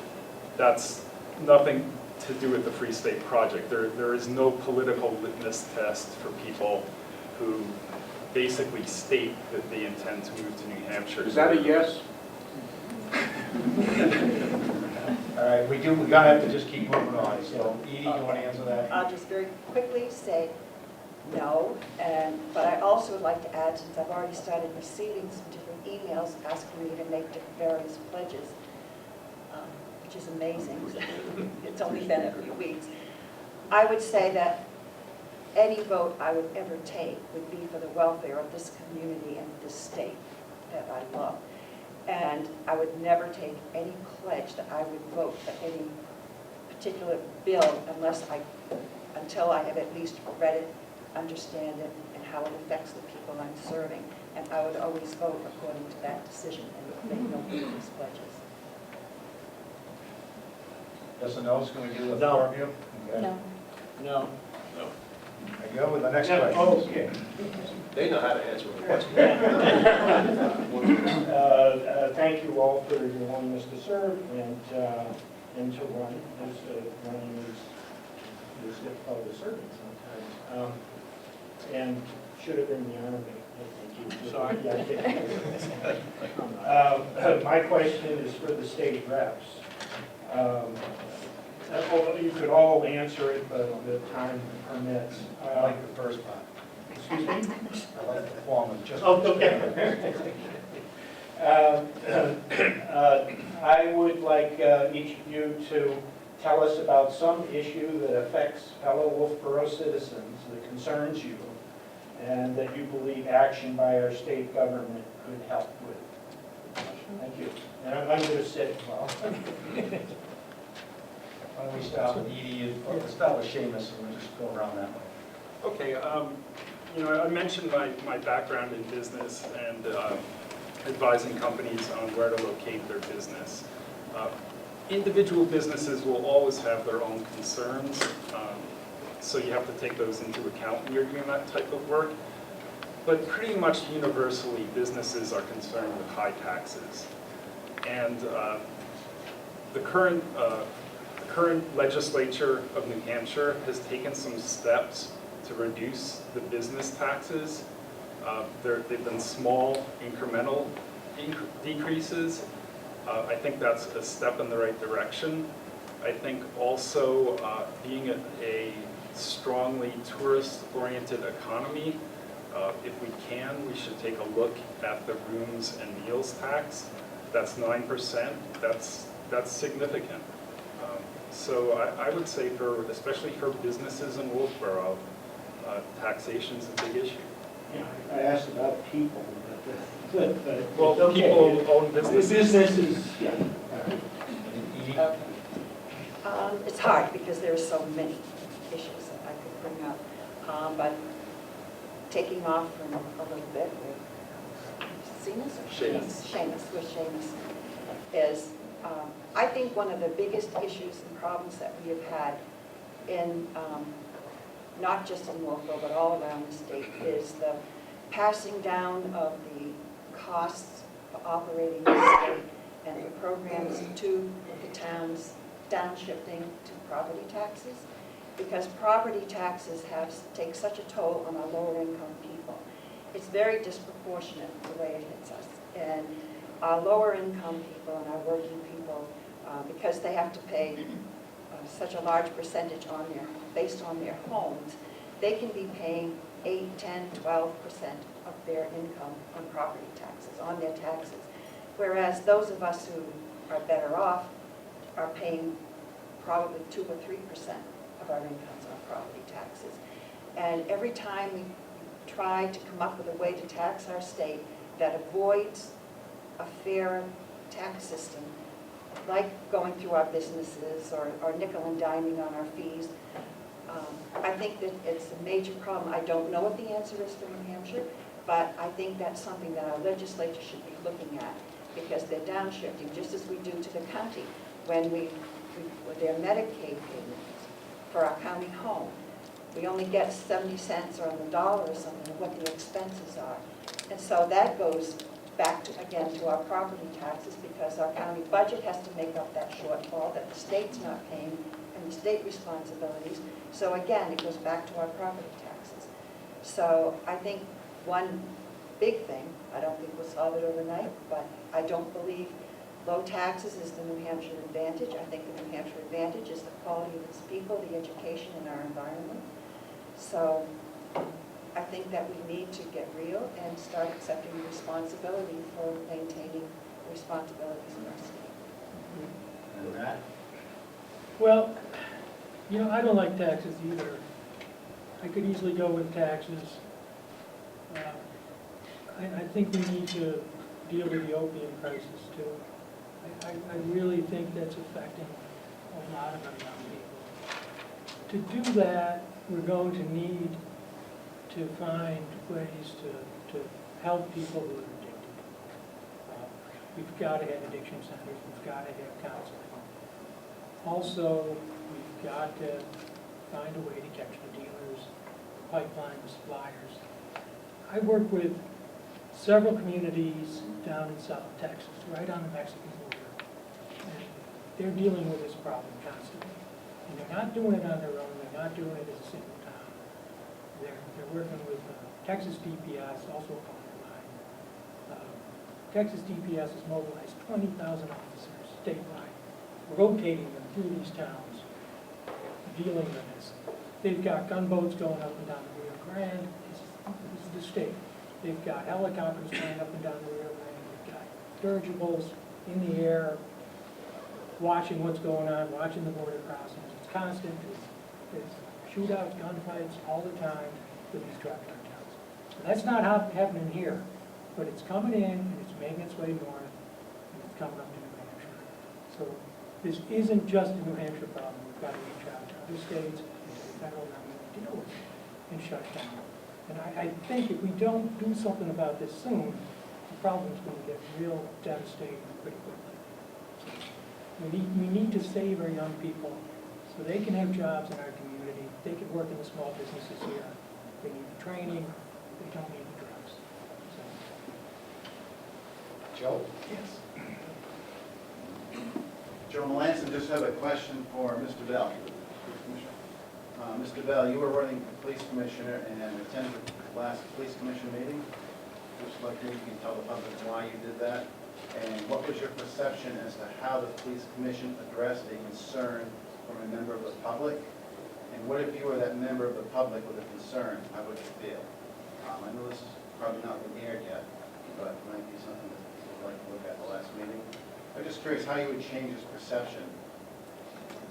That's nothing to do with the Free State Project. There is no political litmus test for people who basically state that they intend to move to New Hampshire. Is that a yes? All right, we're gonna have to just keep moving on. So, Edie, you want to answer that? I'll just very quickly say no, but I also would like to add, since I've already started receiving some different emails asking me to make various pledges, which is amazing. It's only been a few weeks. I would say that any vote I would ever take would be for the welfare of this community and this state that I love. And I would never take any pledge that I would vote for any particular bill unless I until I have at least read it, understand it, and how it affects the people I'm serving. And I would always vote according to that decision and make no previous pledges. Yes or no is going to do the No. four of you? Okay. No. No. I go with the next Yeah, question. okay. They know how to answer the question. Thank you all for your willingness to serve and to run, as running is difficult as serving sometimes. And should have been in the Army. Thank you. Sorry. My question is for the state reps. You could all answer it, but the time permits. I like the first part. Excuse me? I like the form of just. Oh, okay. I would like each of you to tell us about some issue that affects fellow Wolfeboro citizens, that concerns you, and that you believe action by our state government could help with. Thank you. And I'm going to sit well. Why don't we start with Edie, let's start with Seamus, and we'll just go around that way. Okay, you know, I mentioned my background in business and advising companies on where to locate their business. Individual businesses will always have their own concerns, so you have to take those into account when you're doing that type of work. But pretty much universally, businesses are concerned with high taxes. And the current legislature of New Hampshire has taken some steps to reduce the business taxes. They've been small, incremental decreases. I think that's a step in the right direction. I think also being a strongly tourist-oriented economy, if we can, we should take a look at the rooms and meals tax. That's 9%. That's significant. So I would say especially for businesses in Wolfeboro, taxation's a big issue. Yeah, I asked about people, but Well, okay. people own businesses. Businesses, yeah. Edie? It's hard because there are so many issues that I could bring up. But taking off from a little bit with Seamus or Seamus. Seamus, with Seamus, is I think one of the biggest issues and problems that we have had in, not just in Wolfeboro, but all around the state, is the passing down of the costs for operating the state and the programs to the towns, downshifting to property taxes, because property taxes take such a toll on our lower income people. It's very disproportionate the way it hits us. And our lower income people and our working people, because they have to pay such a large percentage based on their homes, they can be paying 8, 10, 12% of their income on property taxes, on their taxes. Whereas those of us who are better off are paying probably 2 or 3% of our incomes on property taxes. And every time we try to come up with a way to tax our state that avoids a fair tax system, like going through our businesses or nickel and diming on our fees, I think that it's a major problem. I don't know what the answer is for New Hampshire, but I think that's something that our legislature should be looking at, because they're downshifting, just as we do to the county when with their Medicaid payments for our county home. We only get 70 cents or on the dollar or something of what the expenses are. And so that goes back again to our property taxes, because our county budget has to make up that shortfall that the state's not paying and the state responsibilities. So again, it goes back to our property taxes. So I think one big thing, I don't think we'll solve it overnight, but I don't believe low taxes is the New Hampshire advantage. I think the New Hampshire advantage is the quality of its people, the education, and our environment. So I think that we need to get real and start accepting responsibility for maintaining responsibilities in our state. And that? Well, you know, I don't like taxes either. I could easily go with taxes. I think we need to deal with the opium crisis too. I really think that's affecting a lot of our young people. to do that, we're going to need to find ways to help people who are addicted. We've got to have addiction centers, we've got to have counseling. Also, we've got to find a way to catch the dealers, pipeline the suppliers. I work with several communities down in South Texas, right on the Mexican border, and they're dealing with this problem constantly. And they're not doing it on their own, they're not doing it as a single town. They're working with Texas DPS, also a client of mine. Texas DPS has mobilized 20,000 officers statewide, rotating them through these towns, dealing with this. They've got gunboats going up and down the Rio Grande. This is the state. They've got helicopters flying up and down the Rio Grande. They've got dirigibles in the air, watching what's going on, watching the border crossings. It's constant. There's shootouts, gunfights all the time with these drug cartels. So that's not happening here, but it's coming in and it's making its way north and it's coming up to New Hampshire. So this isn't just a New Hampshire problem. We've got to reach out to other states and to the federal government to deal with it and shut it down. And I think if we don't do something about this soon, the problem's going to get real devastating pretty quickly. We need to save our young people so they can have jobs in our community. They can work in the small businesses here. They need the training. They don't need the drugs. So. Joe? Yes. Joe Melanson, just have a question for Mr. Bell. Mr. Bell, you were running police commissioner and attended the last police commission meeting. Just like you can tell the public why you did that. And what was your perception as to how the police commission addressed a concern from a member of the public? And what if you were that member of the public with a concern? How would you feel? I know this is probably not been aired yet, but it might be something that you'd like to look at the last meeting. I'm just curious how you would change his perception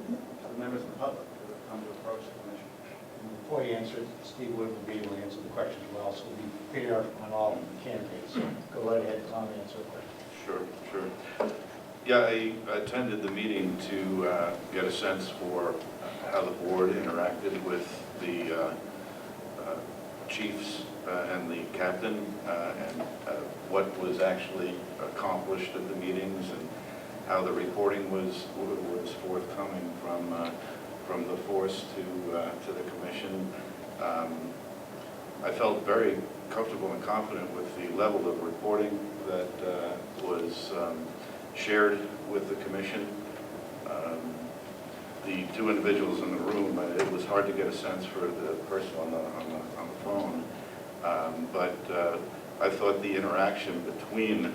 to the members of the public who would come to approach the commission. Before you answer it, Steve Wood will be able to answer the question as well, so we'll be fair on all candidates. So go right ahead, Tom, and answer the question. Sure. Yeah, I attended the meeting to get a sense for how the board interacted with the chiefs and the captain, and what was actually accomplished at the meetings, and how the reporting was forthcoming from the force to the commission. I felt very comfortable and confident with the level of reporting that was shared with the commission. The two individuals in the room, it was hard to get a sense for the person on the phone, but I thought the interaction between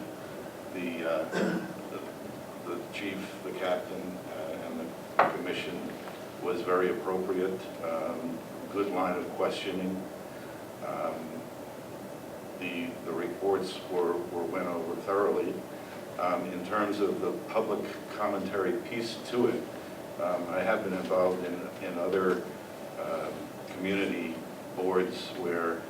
the chief, the captain, and the commission was very appropriate. Good line of questioning. The reports were went over thoroughly. In terms of the public commentary piece to it, I have been involved in other community boards where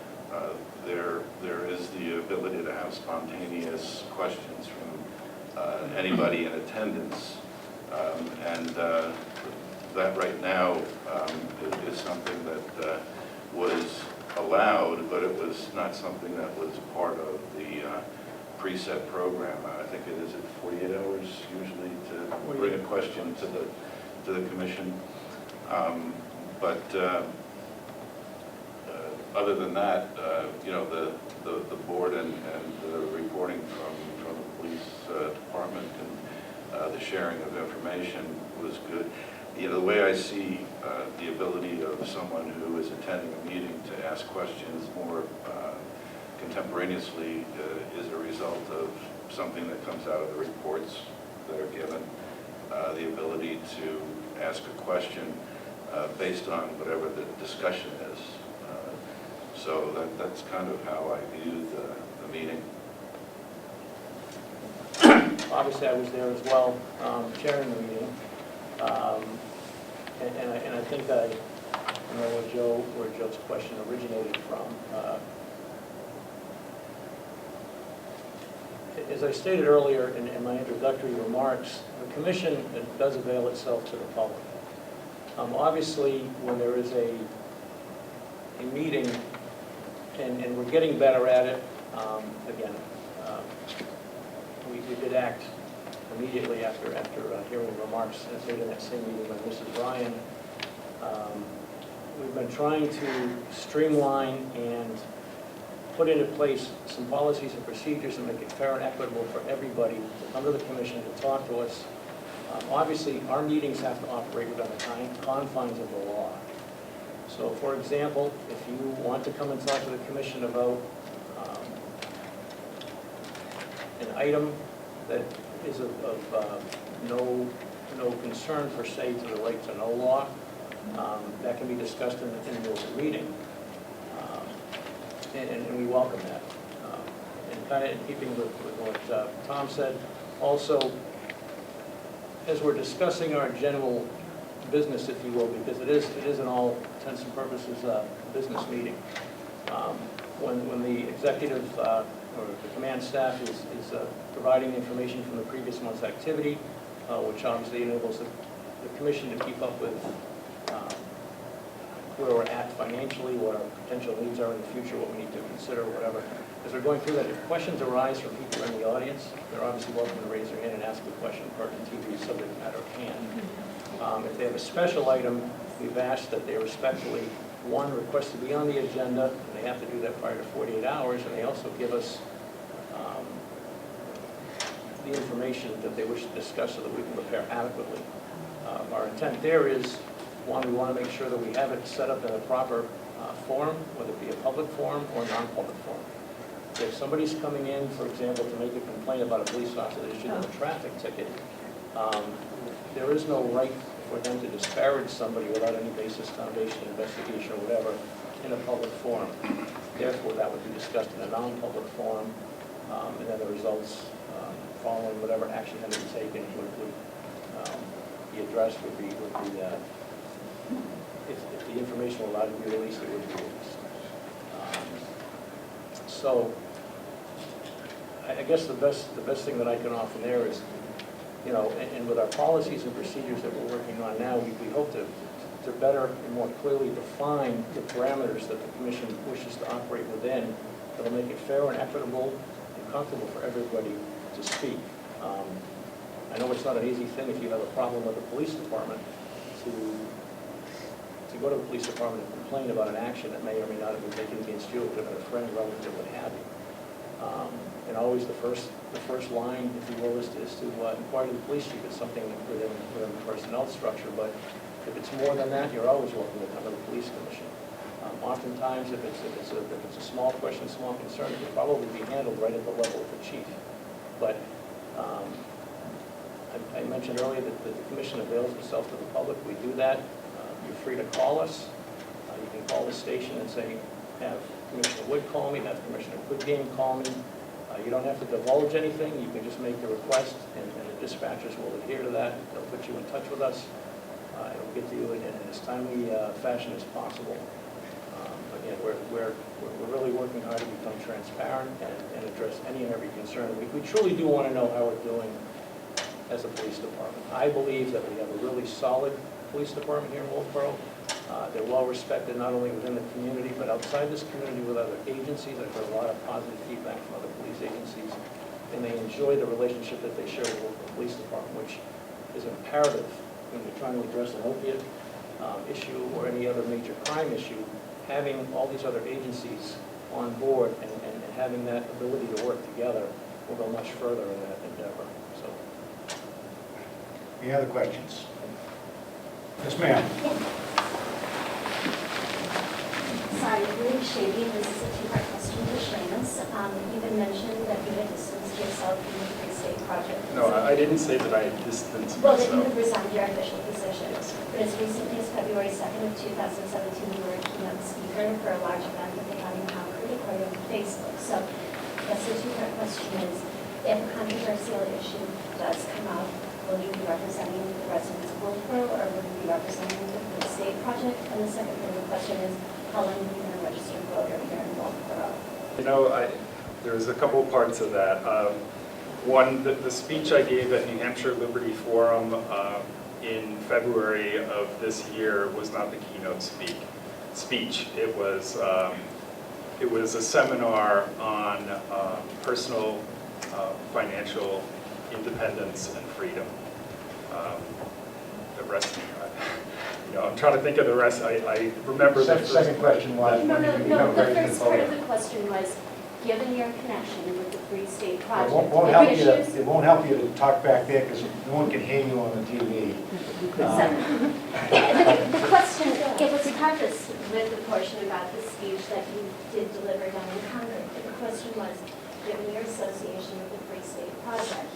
there is the ability to have spontaneous questions from anybody in attendance, and that right now is something that was allowed, but it was not something that was part of the preset program. I think it is at 48 hours usually to bring a question to the commission. But other than that, you know, the board and the reporting from the police department and the sharing of information was good. You know, the way I see the ability of someone who is attending a meeting to ask questions more contemporaneously is a result of something that comes out of the reports that are given. The ability to ask a question based on whatever the discussion is. So that's kind of how I view the meeting. Obviously, I was there as well, chairing the meeting. And I think I know where Joe's question originated from. As I stated earlier in my introductory remarks, the commission does avail itself to the public. Obviously, when there is a meeting, and we're getting better at it, again, we did act immediately after hearing remarks made in that same meeting by Mrs. Ryan. We've been trying to streamline and put into place some policies and procedures and make it fair and equitable for everybody to come to the commission to talk to us. Obviously, our meetings have to operate within the confines of the law. So, for example, if you want to come and talk to the commission about an item that is of no concern per se to the right to know law, that can be discussed in the open meeting. And we welcome that. And kind of in keeping with what Tom said, also, as we're discussing our general business, if you will, because it is in all intents and purposes a business meeting. When the executive or the command staff is providing information from the previous month's activity, which obviously enables the commission to keep up with where we're at financially, what our potential needs are in the future, what we need to consider, whatever. As we're going through that, if questions arise from people in the audience, they're obviously welcome to raise their hand and ask a question pertinent to the subject matter at hand. If they have a special item, we've asked that they respectfully, one, request to be on the agenda, and they have to do that prior to 48 hours, and they also give us the information that they wish to discuss so that we can prepare adequately. Our intent there is, one, we want to make sure that we have it set up in a proper forum, whether it be a public forum or a non-public forum. If somebody's coming in, for example, to make a complaint about a police officer that issued them a traffic ticket, there is no right for them to disparage somebody without any basis, foundation, investigation, or whatever in a public forum. Therefore, that would be discussed in a non-public forum, and then the results following whatever action had been taken would be addressed, would be if the information were allowed to be released, it would be released. So I guess the best thing that I can offer there is, you know, and with our policies and procedures that we're working on now, we hope to better and more clearly define the parameters that the commission wishes to operate within that'll make it fair and equitable and comfortable for everybody to speak. I know it's not an easy thing if you have a problem with the police department to go to the police department and complain about an action that may or may not have been taken against you, it could have been a friend, relative, what have you. And always the first line, if you will, is to inquire to the police chief. It's something within the personnel structure, but if it's more than that, you're always welcome to come to the police commission. Oftentimes, if it's a small question, small concern, it will probably be handled right at the level of the chief. But I mentioned earlier that the commission avails itself to the public. We do that. You're free to call us. You can call the station and say, have Commissioner Wood call me, have Commissioner Goodgame call me. You don't have to divulge anything. You can just make the request, and the dispatchers will adhere to that. They'll put you in touch with us. It'll get to you in as timely fashion as possible. Again, we're really working hard to become transparent and address any and every concern. We truly do want to know how we're doing as a police department. I believe that we have a really solid police department here in Wolfeboro. They're well respected not only within the community, but outside this community with other agencies. I've heard a lot of positive feedback from other police agencies, and they enjoy the relationship that they share with the police department, which is imperative when you're trying to address an opiate issue or any other major crime issue. Having all these other agencies on board and having that ability to work together will go much further in that endeavor. So, Any other questions? Yes, ma'am. Sorry, really shady. This is a two-part question to Seamus. You had mentioned that you had distanced yourself from the Free State Project. No, I didn't say that I distanced Well, that you myself. have resigned your official position. But as recently as February 2nd of 2017, you were a keynote speaker for a large event that they had in Concord, according to Facebook. So, yes, the two-part question is, if a controversial issue does come up, will you be representing the residents of Wolfeboro, or will you be representing the Free State Project? And the second part of the question is, how long have you been a registered voter here in Wolfeboro? You know, there's a couple parts of that. One, the speech I gave at New Hampshire Liberty Forum in February of this year was not the keynote speech. It was a seminar on personal financial independence and freedom. The rest, I'm trying to think of the rest. I remember the first. Second question was, No, when no, did you no, become the registered first part of voter? the question was, given your connection with the Free State It Project, won't help the you, issues... it won't help you to talk back there because no one can hear you on the TV. The question, it was prefaced with the portion about the speech that you did deliver down in Concord. The question was, given your association with the Free State Project,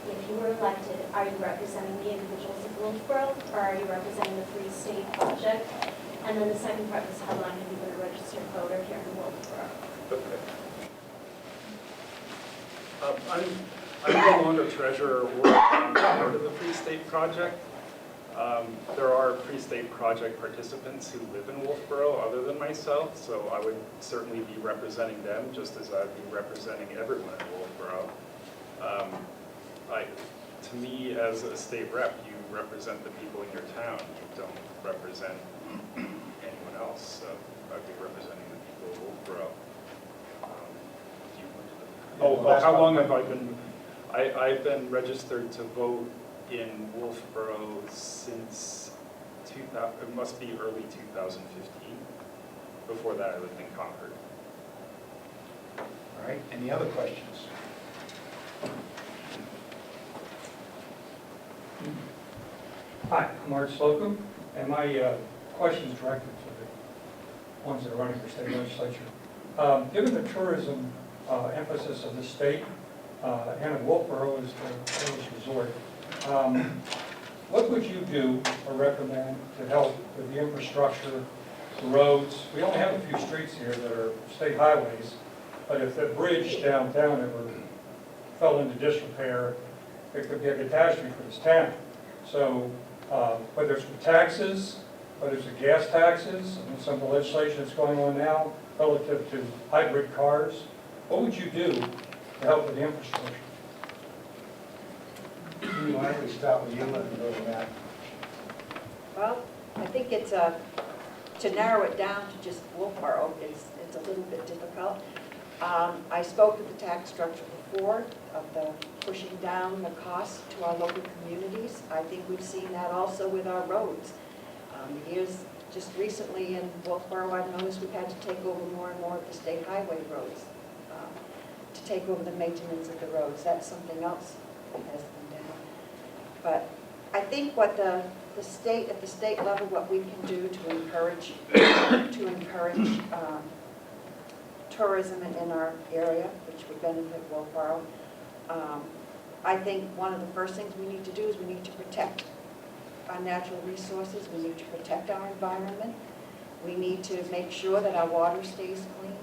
if you were elected, are you representing the individuals of Wolfeboro, or are you representing the Free State Project? And then the second part was, how long have you been a registered voter here in Wolfeboro? Okay. I'm no longer treasurer or part of the Free State Project. There are Free State Project participants who live in Wolfeboro other than myself, so I would certainly be representing them just as I'd be representing everyone in Wolfeboro. To me, as a state rep, you represent the people in your town. You don't represent anyone else. So I'd be representing the people of Wolfeboro. How long have I been? I've been registered to vote in Wolfeboro since 2000. It must be early 2015. Before that, I lived in Concord. All right, any other questions? Hi, I'm Art Slocum, and my question is directed to the ones that are running for state legislature. Given the tourism emphasis of the state, and of Wolfeboro is the tourist resort, what would you do or recommend to help with the infrastructure, the roads? We only have a few streets here that are state highways, but if the bridge downtown ever fell into disrepair, it could be a catastrophe for this town. So whether it's with taxes, whether it's with gas taxes, and some of the legislation that's going on now relative to hybrid cars, what would you do to help with the infrastructure? Why don't we start with you and go to Matt? Well, I think it's to narrow it down to just Wolfeboro, it's a little bit difficult. I spoke of the tax structure before, of the pushing down the cost to our local communities. I think we've seen that also with our roads. Years just recently in Wolfeboro, I've noticed we've had to take over more and more of the state highway roads, to take over the maintenance of the roads. That's something else that has been down. But I think what at the state level, what we can do to encourage tourism in our area, which would benefit Wolfeboro. I think one of the first things we need to do is we need to protect our natural resources. We need to protect our environment. We need to make sure that our water stays clean.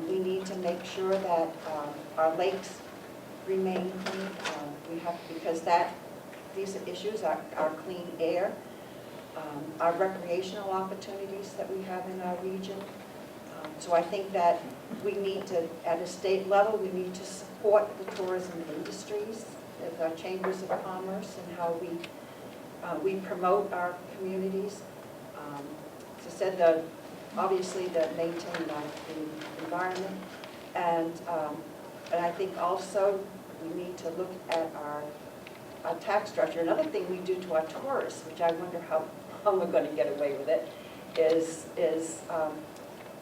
We need to make sure that our lakes remain clean. Because these issues are clean air, our recreational opportunities that we have in our region. So I think that we need to, at a state level, we need to support the tourism industries, with our chambers of commerce, and how we promote our communities. As I said, obviously to maintain the environment, and I think also we need to look at our tax structure. Another thing we do to our tourists, which I wonder how we're going to get away with it, is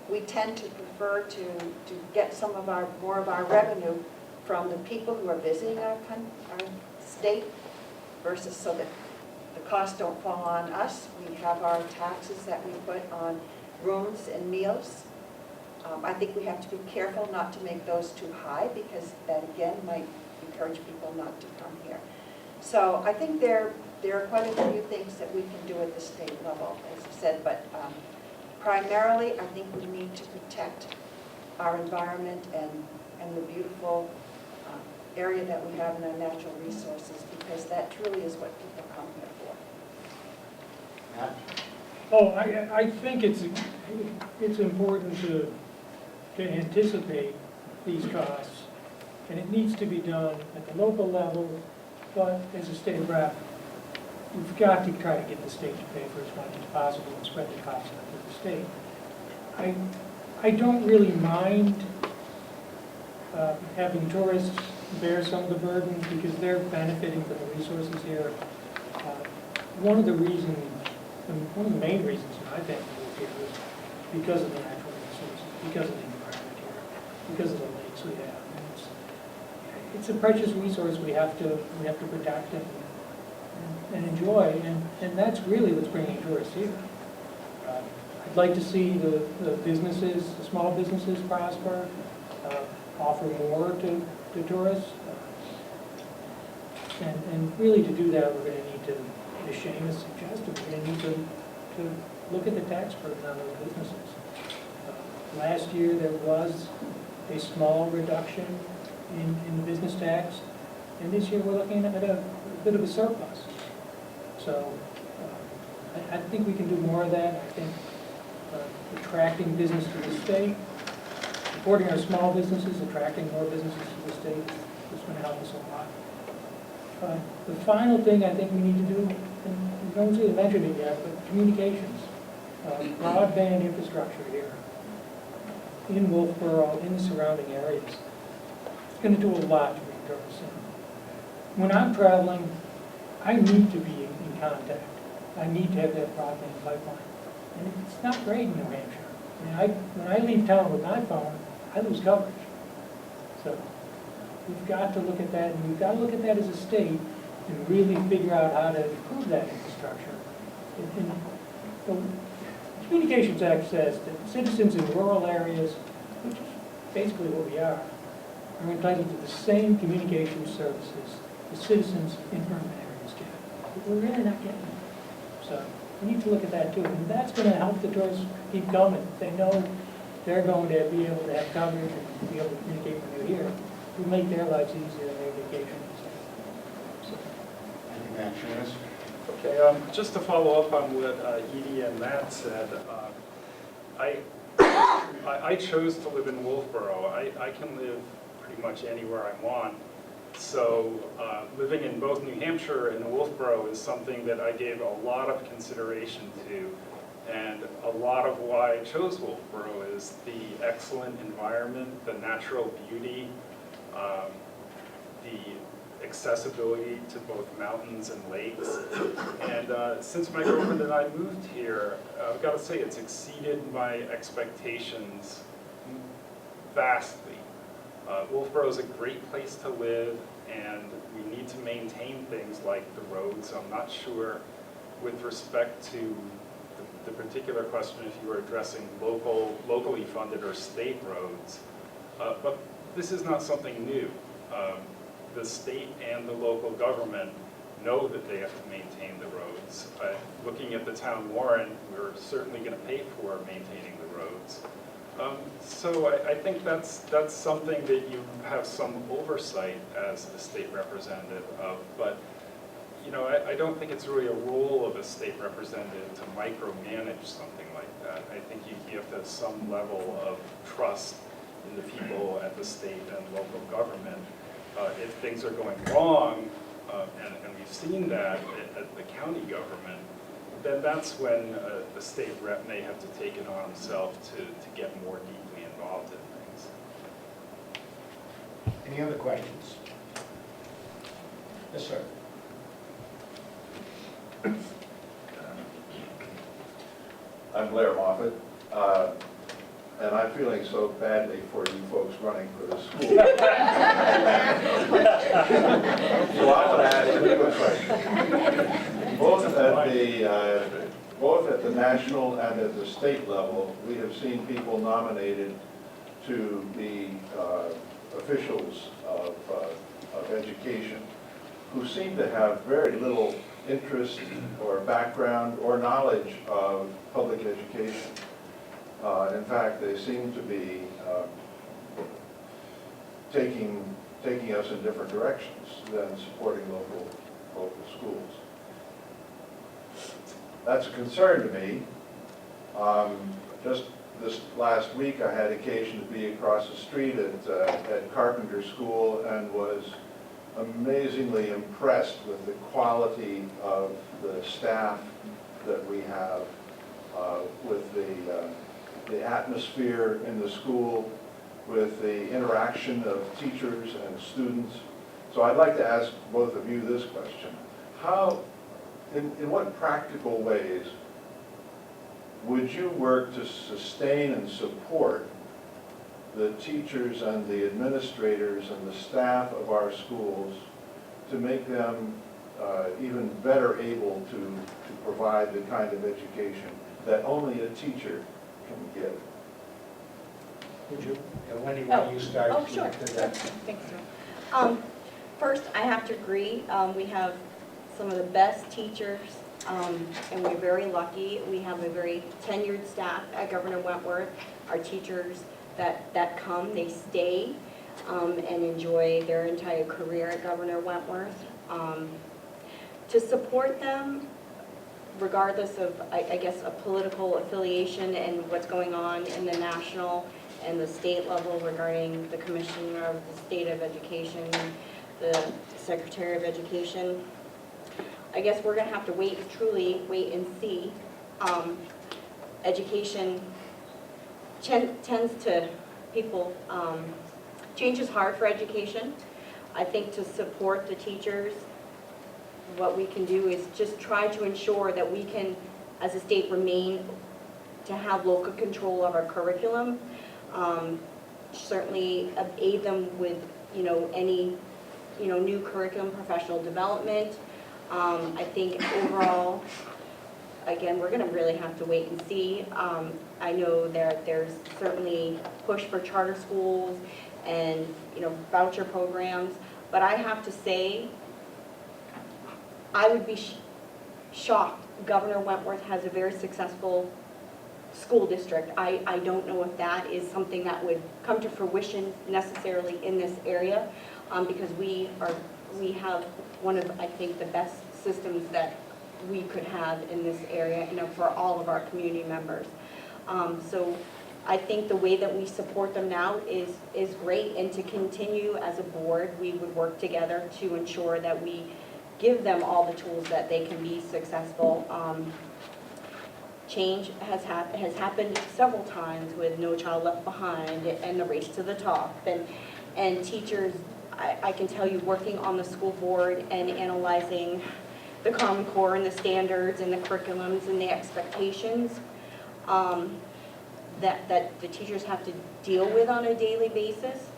we tend to prefer to get more of our revenue from the people who are visiting our state, versus so that the costs don't fall on us. We have our taxes that we put on rooms and meals. I think we have to be careful not to make those too high, because that again might encourage people not to come here. So I think there are quite a few things that we can do at the state level, as I said, but primarily I think we need to protect our environment and the beautiful area that we have in our natural resources, because that truly is what people come here for. Matt? Oh, I think it's important to anticipate these costs, and it needs to be done at the local level, but as a state rep, we've got to try to get the state to pay for as much as possible and spread the costs out to the state. I don't really mind having tourists bear some of the burden because they're benefiting from the resources here. One of the reasons, one of the main reasons I think we move here is because of the natural resources, because of the environment here, because of the lakes we have. And it's a precious resource we have to protect and enjoy, and that's really what's bringing tourists here. I'd like to see the businesses, the small businesses prosper, offer more to tourists. And really to do that, we're going to need to, as Seamus suggested, we're going to need to look at the tax burden on those businesses. Last year, there was a small reduction in the business tax, and this year we're looking at a bit of a surplus. So I think we can do more of that. I think attracting business to the state, supporting our small businesses, attracting more businesses to the state is going to help us a lot. The final thing I think we need to do, and no one's really mentioned it yet, but communications. Broadband infrastructure here in Wolfeboro, in the surrounding areas. It's going to do a lot to bring tourists in. When I'm traveling, I need to be in contact. I need to have that broadband pipeline. And it's not great in New Hampshire. I mean, when I leave town with my phone, I lose coverage. So we've got to look at that, and we've got to look at that as a state and really figure out how to improve that infrastructure. And the Communications Act says that citizens in rural areas, which is basically what we are entitled to the same communication services the citizens in urban areas get. But we're really not getting them. So we need to look at that too. And that's going to help the tourists keep coming. They know they're going to be able to have coverage and be able to communicate when they're here. We'll make their lives easier on their vacations. So. Thank you, Matt. Seamus? Okay, just to follow up on what Edie and Matt said, I chose to live in Wolfeboro. I can live pretty much anywhere I want. So living in both New Hampshire and Wolfeboro is something that I gave a lot of consideration to. And a lot of why I chose Wolfeboro is the excellent environment, the natural beauty, the accessibility to both mountains and lakes. And since my girlfriend and I moved here, I've got to say it's exceeded my expectations vastly. Wolfeboro is a great place to live, and we need to maintain things like the roads. I'm not sure with respect to the particular question if you were addressing locally funded or state roads, but this is not something new. The state and the local government know that they have to maintain the roads. Looking at the town warrant, we're certainly going to pay for maintaining the roads. So I think that's something that you have some oversight as a state representative of, but you know, I don't think it's really a role of a state representative to micromanage something like that. I think you have to have some level of trust in the people at the state and local government. If things are going wrong, and we've seen that at the county government, then that's when the state rep may have to take it on himself to get more deeply involved in things. Any other questions? Yes, sir. I'm Blair Moffett, and I'm feeling so badly for you folks running for the school. So I want to ask you a question. Both at the national and at the state level, we have seen people nominated to be officials of education who seem to have very little interest or background or knowledge of public education. In fact, they seem to be taking us in different directions than supporting local schools. That's a concern to me. Just this last week, I had occasion to be across the street at Carpenter School and was amazingly impressed with the quality of the staff that we have, with the atmosphere in the school, with the interaction of teachers and students. So I'd like to ask both of you this question. How, in what practical ways would you work to sustain and support the teachers and the administrators and the staff of our schools to make them even better able to provide the kind of education that only a teacher can give? Would you? Wendy, why don't you start? Oh, sure. Thanks, Joe. First, I have to agree, we have some of the best teachers, and we're very lucky. We have a very tenured staff at Governor Wentworth. Our teachers that come, they stay and enjoy their entire career at Governor Wentworth. To support them, regardless of, I guess, a political affiliation and what's going on in the national and the state level regarding the Commissioner of the State of Education, the Secretary of Education, I guess we're going to have to truly wait and see. Education tends to, change is hard for education. I think to support the teachers, what we can do is just try to ensure that we can, as a state, remain to have local control of our curriculum. Certainly aid them with, any, new curriculum, professional development. I think overall, again, we're going to really have to wait and see. I know there's certainly push for charter schools and, voucher programs, but I have to say, I would be shocked. Governor Wentworth has a very successful school district. I don't know if that is something that would come to fruition necessarily in this area, because we have one of, I think, the best systems that we could have in this area, for all of our community members. So I think the way that we support them now is great, and to continue as a board, we would work together to ensure that we give them all the tools that they can be successful. Change has happened several times with No Child Left Behind and the Race to the Top, and teachers, I can tell you, working on the school board and analyzing the Common Core and the standards and the curriculums and the expectations that the teachers have to deal with on a daily basis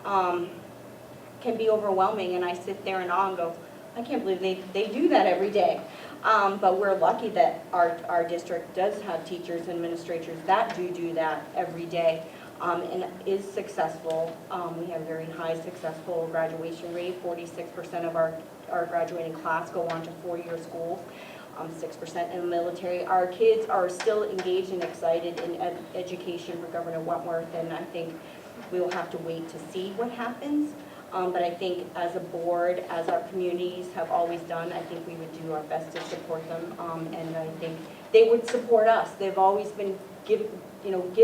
can be overwhelming, and I sit there in awe and go, I can't believe they do that every day. But we're lucky that our district does have teachers and administrators that do that every day, and is successful. We have a very high successful graduation rate. 46% of our graduating class go on to four-year schools, 6% in the military. Our kids are still engaged and excited in education for Governor Wentworth, and I think we will have to wait to see what happens. But I think as a board, as our communities have always done, I think we would do our best to support them, and I think they would support us. They've always been give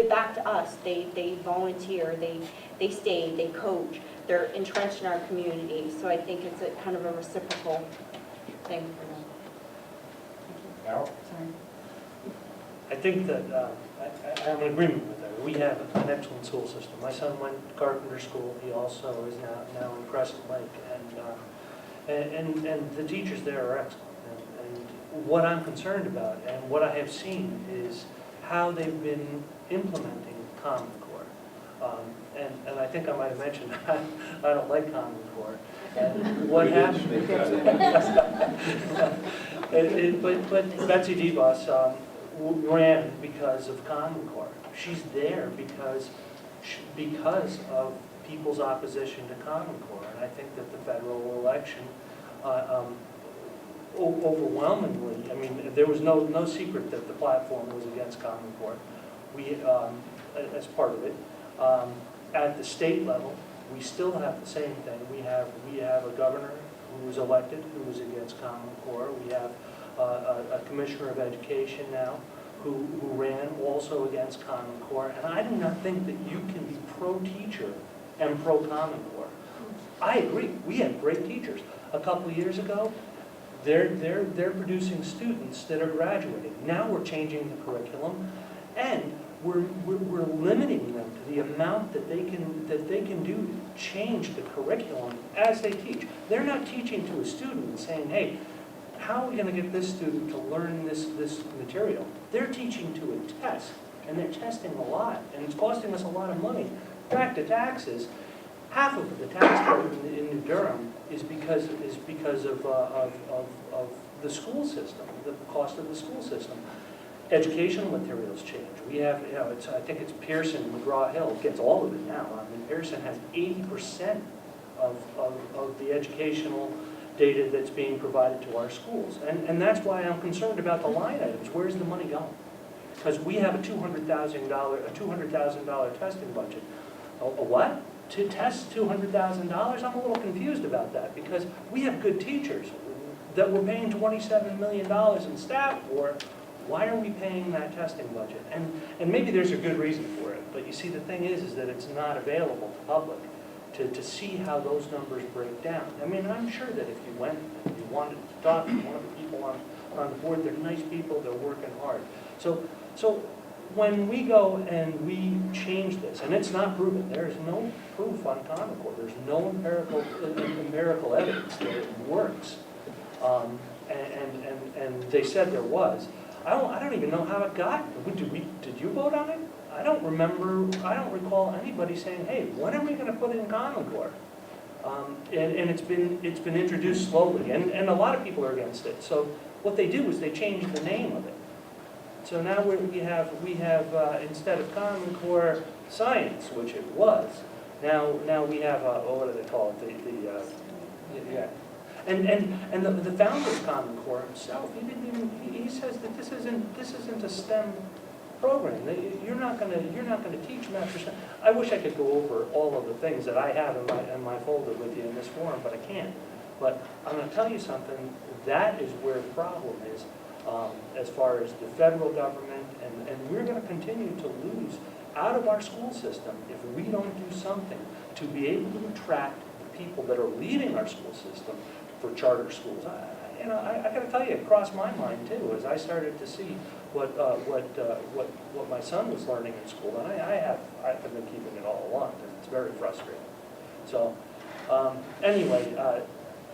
back to us. They volunteer, they stay, they coach, they're entrenched in our community. So I think it's a kind of a reciprocal thing for them. Carol? Sorry. I think that I'm in agreement with her. We have an excellent school system. My son went to Carpenter School. He also is now in Crescent Lake, and the teachers there are excellent. And what I'm concerned about and what I have seen is how they've been implementing Common Core. And I think I might have mentioned I don't like Common Core. And what happened? But Betsy DeVos ran because of Common Core. She's there because of people's opposition to Common Core. And I think that the federal election overwhelmingly, I mean, there was no secret that the platform was against Common Core. We, as part of it, at the state level, we still have the same thing. We have a governor who was elected who was against Common Core. We have a commissioner of education now who ran also against Common Core. And I do not think that you can be pro-teacher and pro-Common Core. I agree, we had great teachers. A couple of years ago, they're producing students that are graduating. Now we're changing the curriculum, and we're limiting them to the amount that they can do to change the curriculum as they teach. They're not teaching to a student and saying, hey, how are we going to get this student to learn this material? They're teaching to a test, and they're testing a lot, and it's costing us a lot of money. Back to taxes, half of the tax burden in New Durham is because of the school system, the cost of the school system. Educational materials change. We have, I think it's Pearson, McGraw-Hill gets all of it now. I mean, Pearson has 80% of the educational data that's being provided to our schools. And that's why I'm concerned about the line items. Where's the money going? Because we have a $200,000 testing budget. A what? To test $200,000? I'm a little confused about that, because we have good teachers that we're paying $27 million in staff for. Why are we paying that testing budget? And maybe there's a good reason for it, but you see, the thing is that it's not available to public to see how those numbers break down. I mean, I'm sure that if you went and you wanted to talk to one of the people on the board, they're nice people, they're working hard. So when we go and we change this, and it's not proven, there's no proof on Common Core, there's no empirical evidence that it works, and they said there was. I don't even know how it got. Did you vote on it? I don't recall anybody saying, hey, when are we going to put it in Common Core? And it's been introduced slowly, and a lot of people are against it. So what they do is they change the name of it. So now we have instead of Common Core Science, which it was, now we have what do they call it? Yeah. And the founder of Common Core himself, he says that this isn't a STEM program. You're not going to teach math for STEM. I wish I could go over all of the things that I have in my folder with you in this forum, but I can't. But I'm going to tell you something. That is where the problem is, as far as the federal government, and we're going to continue to lose out of our school system if we don't do something to be able to attract the people that are leaving our school system for charter schools. I got to tell you, it crossed my mind too, as I started to see what my son was learning in school, and I've been keeping it all along, and it's very frustrating. So anyway,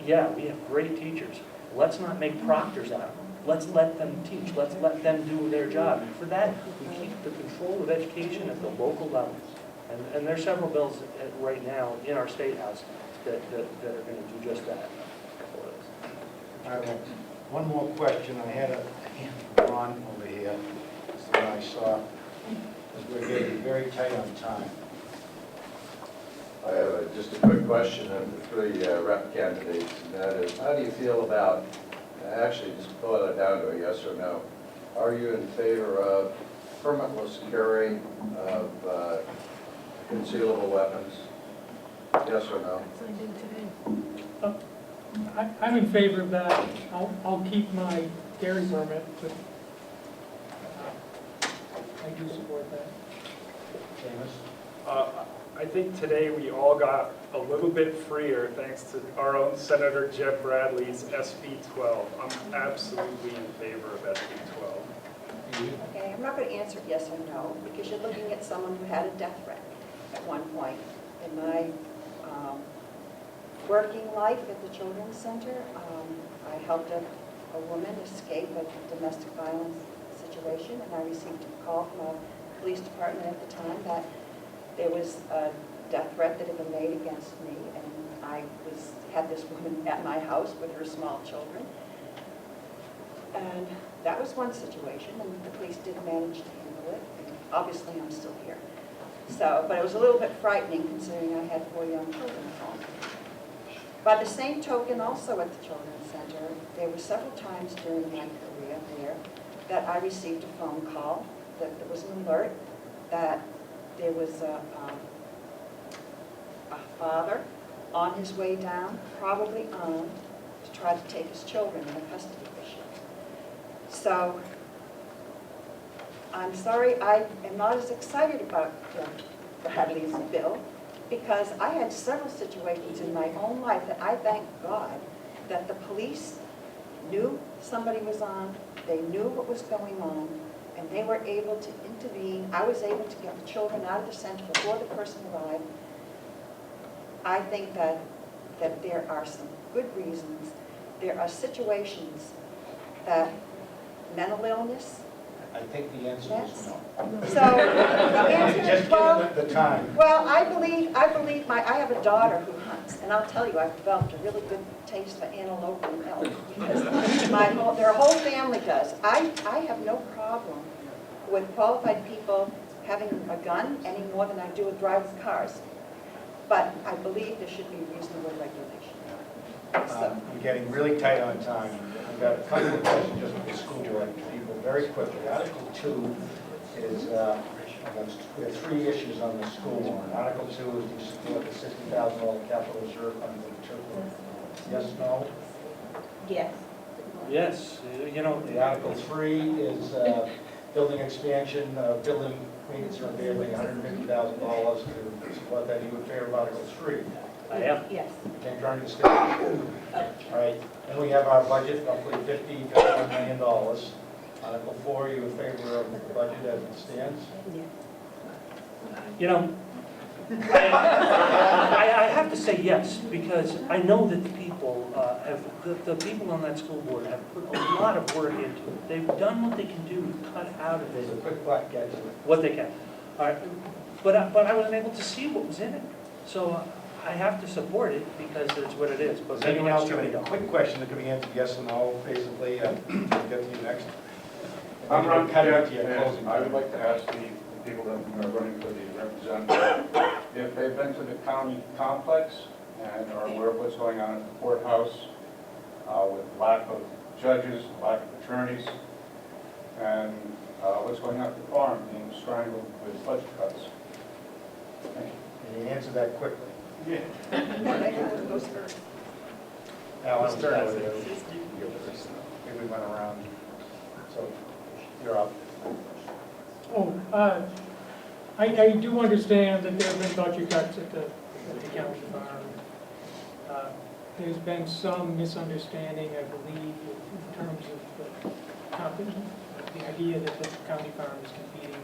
yeah, we have great teachers. Let's not make proctors out of them. Let's let them teach. Let's let them do their job. And for that, we keep the control of education at the local level. And there's several bills right now in our State House that are going to do just that. I have one more question. I had a Ron over here. That's the one I saw. We're getting very tight on time. I have just a quick question of the three rep candidates, and that is, how do you feel about, actually just boil it down to a yes or no, are you in favor of permitless carry of concealable weapons? Yes or no? I'm in favor of that. I'll keep my carry permit, but I do support that. I think today we all got a little bit freer thanks to our own Senator Jeb Bradley's SB 12. I'm absolutely in favor of SB 12. Okay, I'm not going to answer yes or no, because you're looking at someone who had a death threat at one point. In my working life at the Children's Center, I helped a woman escape a domestic violence situation, and I received a call from a police department at the time that there was a death threat that had been made against me, and I had this woman at my house with her small children. And that was one situation, and the police did manage to handle it. And obviously, I'm still here. So, but it was a little bit frightening considering I had 4 young children at home. By the same token, also at the Children's Center, there were several times during my career there that I received a phone call that there was an alert that there was a father on his way down, probably armed, to try to take his children in a custody issue. So I'm sorry, I am not as excited about Bradley's bill because I had several situations in my own life that I thank God that the police knew somebody was on, they knew what was going on, and they were able to intervene. I was able to get the children out of the center before the person arrived. I think that there are some good reasons. There are situations that mental illness. I think the answer is no. So the answer Just is, well, give it the time. well, I have a daughter who hunts, and I'll tell you, I've developed a really good taste for antelope and elk, because their whole family does. I have no problem with qualified people having a gun any more than I do with driving cars. But I believe there should be reasonable regulation. We're getting really tight on time. I've got a couple of questions just for the school board people, very quickly. Article 2 is, we have 3 issues on the school warrant. Article 2 is to support the $60,000 capital reserve fund for the Turkey. Yes, no? Yes. Yes, you know, The Article 3 is building expansion, building maintenance and repair, $150,000 to support that. You in favor of Article 3? I am. Yes. Can't turn to discussion. All right, then we have our budget, roughly $51 million. Article 4, you in favor of the budget as it stands? You know, I have to say yes, because I know that the people the people on that school board have put a lot of work into it. They've done what they can do to cut out of There's a it quick buck get to it. what they can. All right, but I wasn't able to see what was in it, so I have to support it because it's what it is. But Does anyone else have any don't. quick question that can be answered yes or no, basically? We'll get to you next. I'm Ron Cut it to Kemp, your closing. and I would like to ask the people that are running for the representative if they've been to the county complex and are aware of what's going on at the courthouse with lack of judges, lack of attorneys, and what's going on at the farm being strangled with budget cuts. Thank you. Can you answer that quickly? Yeah. Alan, Whose turn is that it? was you. Maybe we went around. So you're up. Oh, I do understand that there have been budget cuts at the county farm. There's been some misunderstanding, I believe, in terms of the idea that the county farm is competing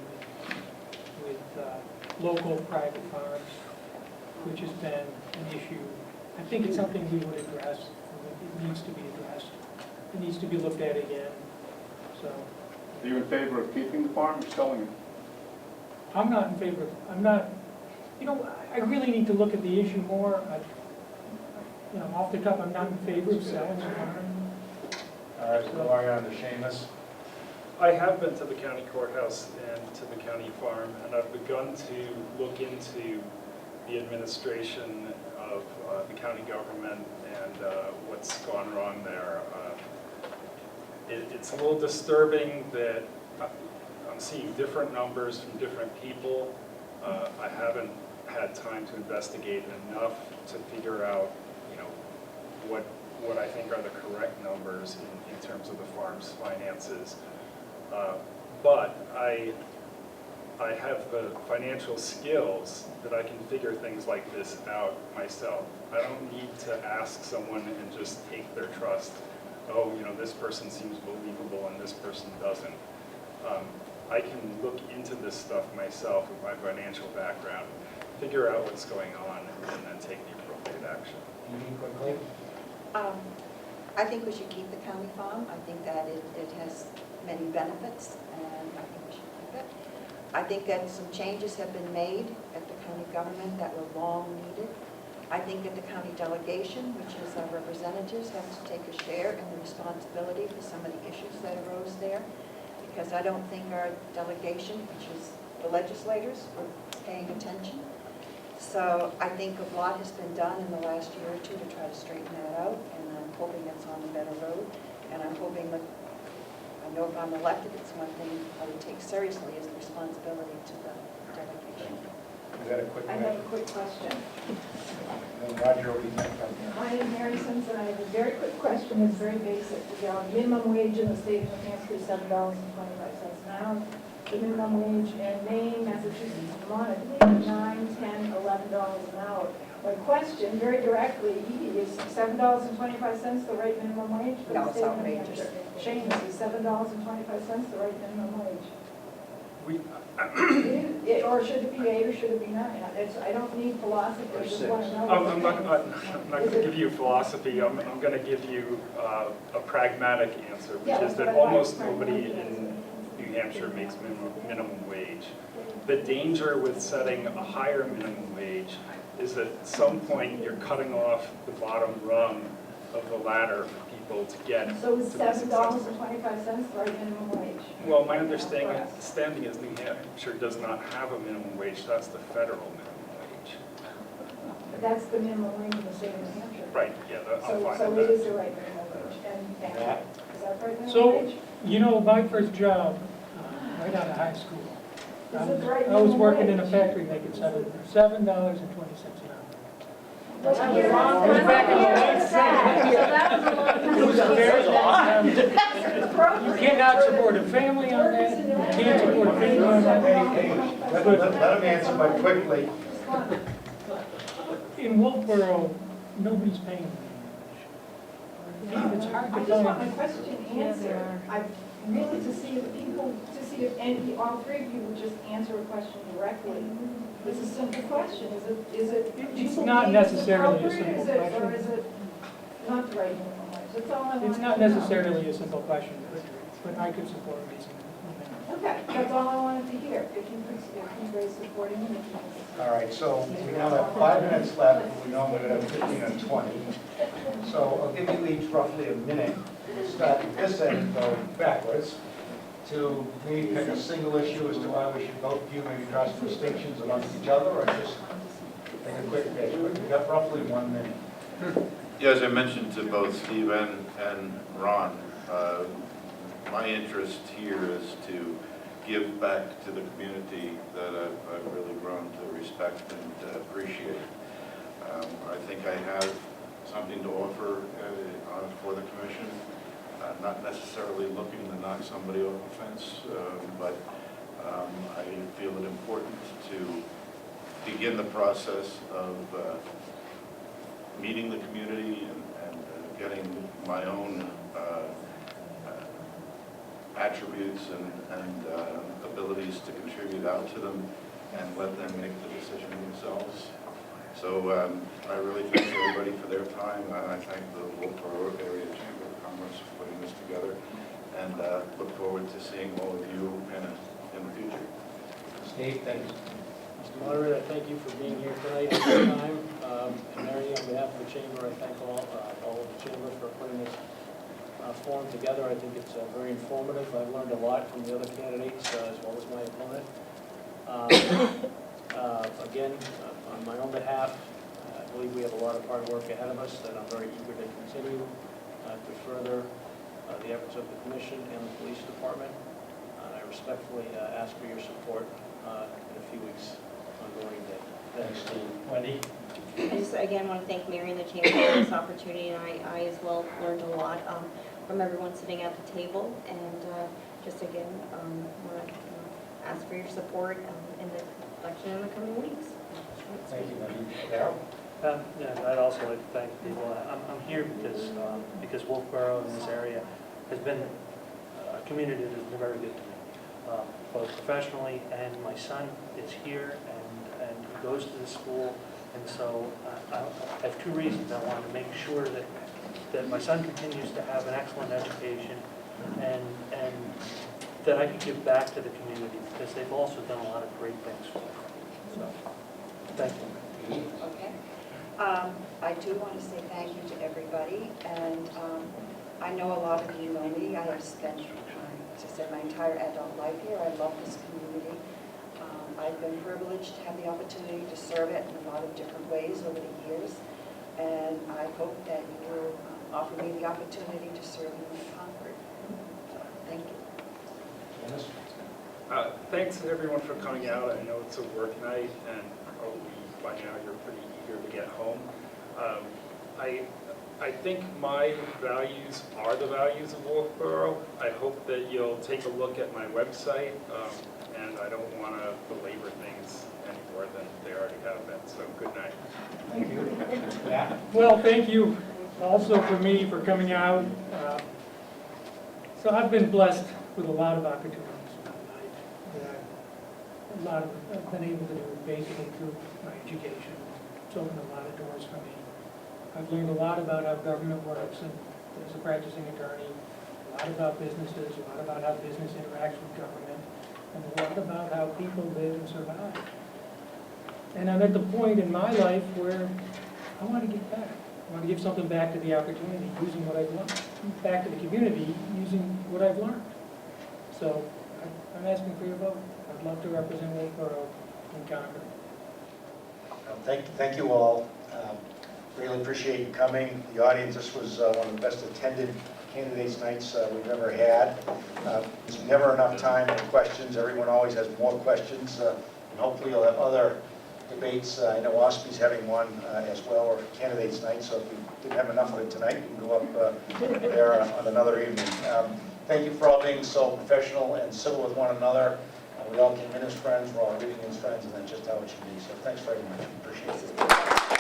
with local private farms, which has been an issue. I think it's something we would address. It needs to be addressed. It needs to be looked at again. So Are you in favor of keeping the farm or selling it? I'm not in favor of, I'm not, you know, I really need to look at the issue more. You know, off the top, I'm not in favor of selling the farm. All right, so going on to Seamus. I have been to the county courthouse and to the county farm, and I've begun to look into the administration of the county government and what's gone wrong there. It's a little disturbing that I'm seeing different numbers from different people. I haven't had time to investigate enough to figure out, you know, what I think are the correct numbers in terms of the farm's finances. But I have the financial skills that I can figure things like this out myself. I don't need to ask someone and just take their trust. Oh, you know, this person seems believable and this person doesn't. I can look into this stuff myself with my financial background, figure out what's going on, and then take the appropriate action. Quickly. I think we should keep the county farm. I think that it has many benefits, and I think we should keep it. I think that some changes have been made at the county government that were long needed. I think that the county delegation, which is our representatives, have to take a share in the responsibility for some of the issues that arose there, because I don't think our delegation, which is the legislators, were paying attention. So I think a lot has been done in the last year or two to try to straighten that out, and I'm hoping it's on a better road. And I'm hoping that, I know if I'm elected, it's one thing I would take seriously is the responsibility to the delegation. Is that a quick? I have a quick question. And Roger will be next on here. My name is Mary Simpson. I have a very quick question. It's very basic. The minimum wage in the state of New Hampshire is $7.25 an hour. the minimum wage in Maine, Massachusetts, and Vermont, I believe, is $9, $10, $11 an hour. My question, very directly, is $7.25 the right minimum wage for No, the it's state of New outrageous. Hampshire? Shane, is $7.25 the right minimum wage? We, Or should it be 8 or should it be 9? I don't need philosophy, I just want to know. I'm not going to give you philosophy. I'm going to give you a pragmatic answer, which Yeah, is that that's what I almost like. nobody in New Hampshire makes minimum wage. The danger with setting a higher minimum wage is that at some point you're cutting off the bottom rung of the ladder for people to get. So is to be successful. $7.25 the right minimum wage? Well, my understanding is New Hampshire does not have a minimum wage. That's the federal minimum wage. But that's the minimum wage in the state of New Hampshire. Right, yeah, I'm fine So with it that. is the right minimum wage. And is that the right minimum So, wage? you know, my first job, right out of high school, Is it the right I was minimum working in a wage? factory making $7.20 an hour. What That year was was it was back in the late that? So that was a long time It was a ago. very long time. You cannot support a family on that, you can't support a family on that. Let him answer, but quickly. In Wolfeboro, nobody's paying minimum wage. It's hard I to just want my find. question answered. I really to see if people, to see if any, all three of you would just answer a question directly. It's a simple question. Is it? do you It's not believe it's necessarily a appropriate? simple Or question. is it not the right minimum wage? That's all I want to know. It's not necessarily a simple question, but I could support raising it. Okay, that's all I wanted to hear. If you raise supporting it. All right, so we now have 5 minutes left, we normally would have 15 and 20. So I'll give you each roughly a minute. We'll start at this end and go backwards to maybe pick a single issue as to why we should vote for you, maybe draw some distinctions amongst each other, or just take a quick pitch. But we've got roughly 1 minute. Yeah, as I mentioned to both Steve and Ron, my interest here is to give back to the community that I've really grown to respect and appreciate. I think I have something to offer for the commission. Not necessarily looking to knock somebody off the fence, but I feel it important to begin the process of meeting the community and getting my own attributes and abilities to contribute out to them and let them make the decision themselves. So I really thank everybody for their time, and I thank the Wolfeboro Area Chamber of Commerce for putting this together, and look forward to seeing all of you in the future. Steve, thank you. Mr. Moderator, I thank you for being here tonight at this time. And Mary, on behalf of the Chamber, I thank all of the Chamber for putting this forum together. I think it's very informative. I've learned a lot from the other candidates as well as my opponent. Again, on my own behalf, I believe we have a lot of hard work ahead of us that I'm very eager to continue to further the efforts of the Commission and the Police Department. I respectfully ask for your support in a few weeks on voting day. Thanks, Steve. Wendy? I just, again, want to thank Mary and the Chamber for this opportunity, and I as well learned a lot from everyone sitting at the table, and just again, want to ask for your support in the election in the coming weeks. Thank you, Wendy. Darryl? Yeah, I'd also like to thank people. I'm here because Wolfeboro in this area has been a community that has been very good to me, both professionally, and my son is here and he goes to the school, and so I have two reasons. I want to make sure that my son continues to have an excellent education and that I can give back to the community because they've also done a lot of great things for me. So, thank you. Okay. I do want to say thank you to everybody, and I know a lot of you know me. I have spent, as I said, my entire adult life here. I love this community. I've been privileged to have the opportunity to serve it in a lot of different ways over the years, and I hope that you will offer me the opportunity to serve you in Concord. Thank you. Dennis? Thanks to everyone for coming out. I know it's a work night, and probably by now you're pretty eager to get home. I I think my values are the values of Wolfeboro. I hope that you'll take a look at my website, and I don't want to belabor things any more than they already have been, so good night. Thank you. Well, thank you also for me for coming out. So I've been blessed with a lot of opportunities in my life. I've been able to do basically through my education. It's opened a lot of doors for me. I've learned a lot about how government works and as a practicing attorney, a lot about businesses, a lot about how business interacts with government, and a lot about how people live and survive. And I'm at the point in my life where I want to give back. I want to give something back to the opportunity, using what I've learned, back to the community, using what I've learned. So I'm asking for your vote. I'd love to represent Wolfeboro in Concord. Thank you all. Really appreciate you coming. The audience, this was one of the best attended candidates nights we've ever had. There's never enough time for questions. Everyone always has more questions. And hopefully you'll have other debates. I know OSP's having one as well, or candidates night, so if we didn't have enough of it tonight, we can go up there on another evening. Thank you for all being so professional and civil with one another. We all came in as friends, we're all leaving as friends, and that's just how it should be. So thanks very much. Appreciate it.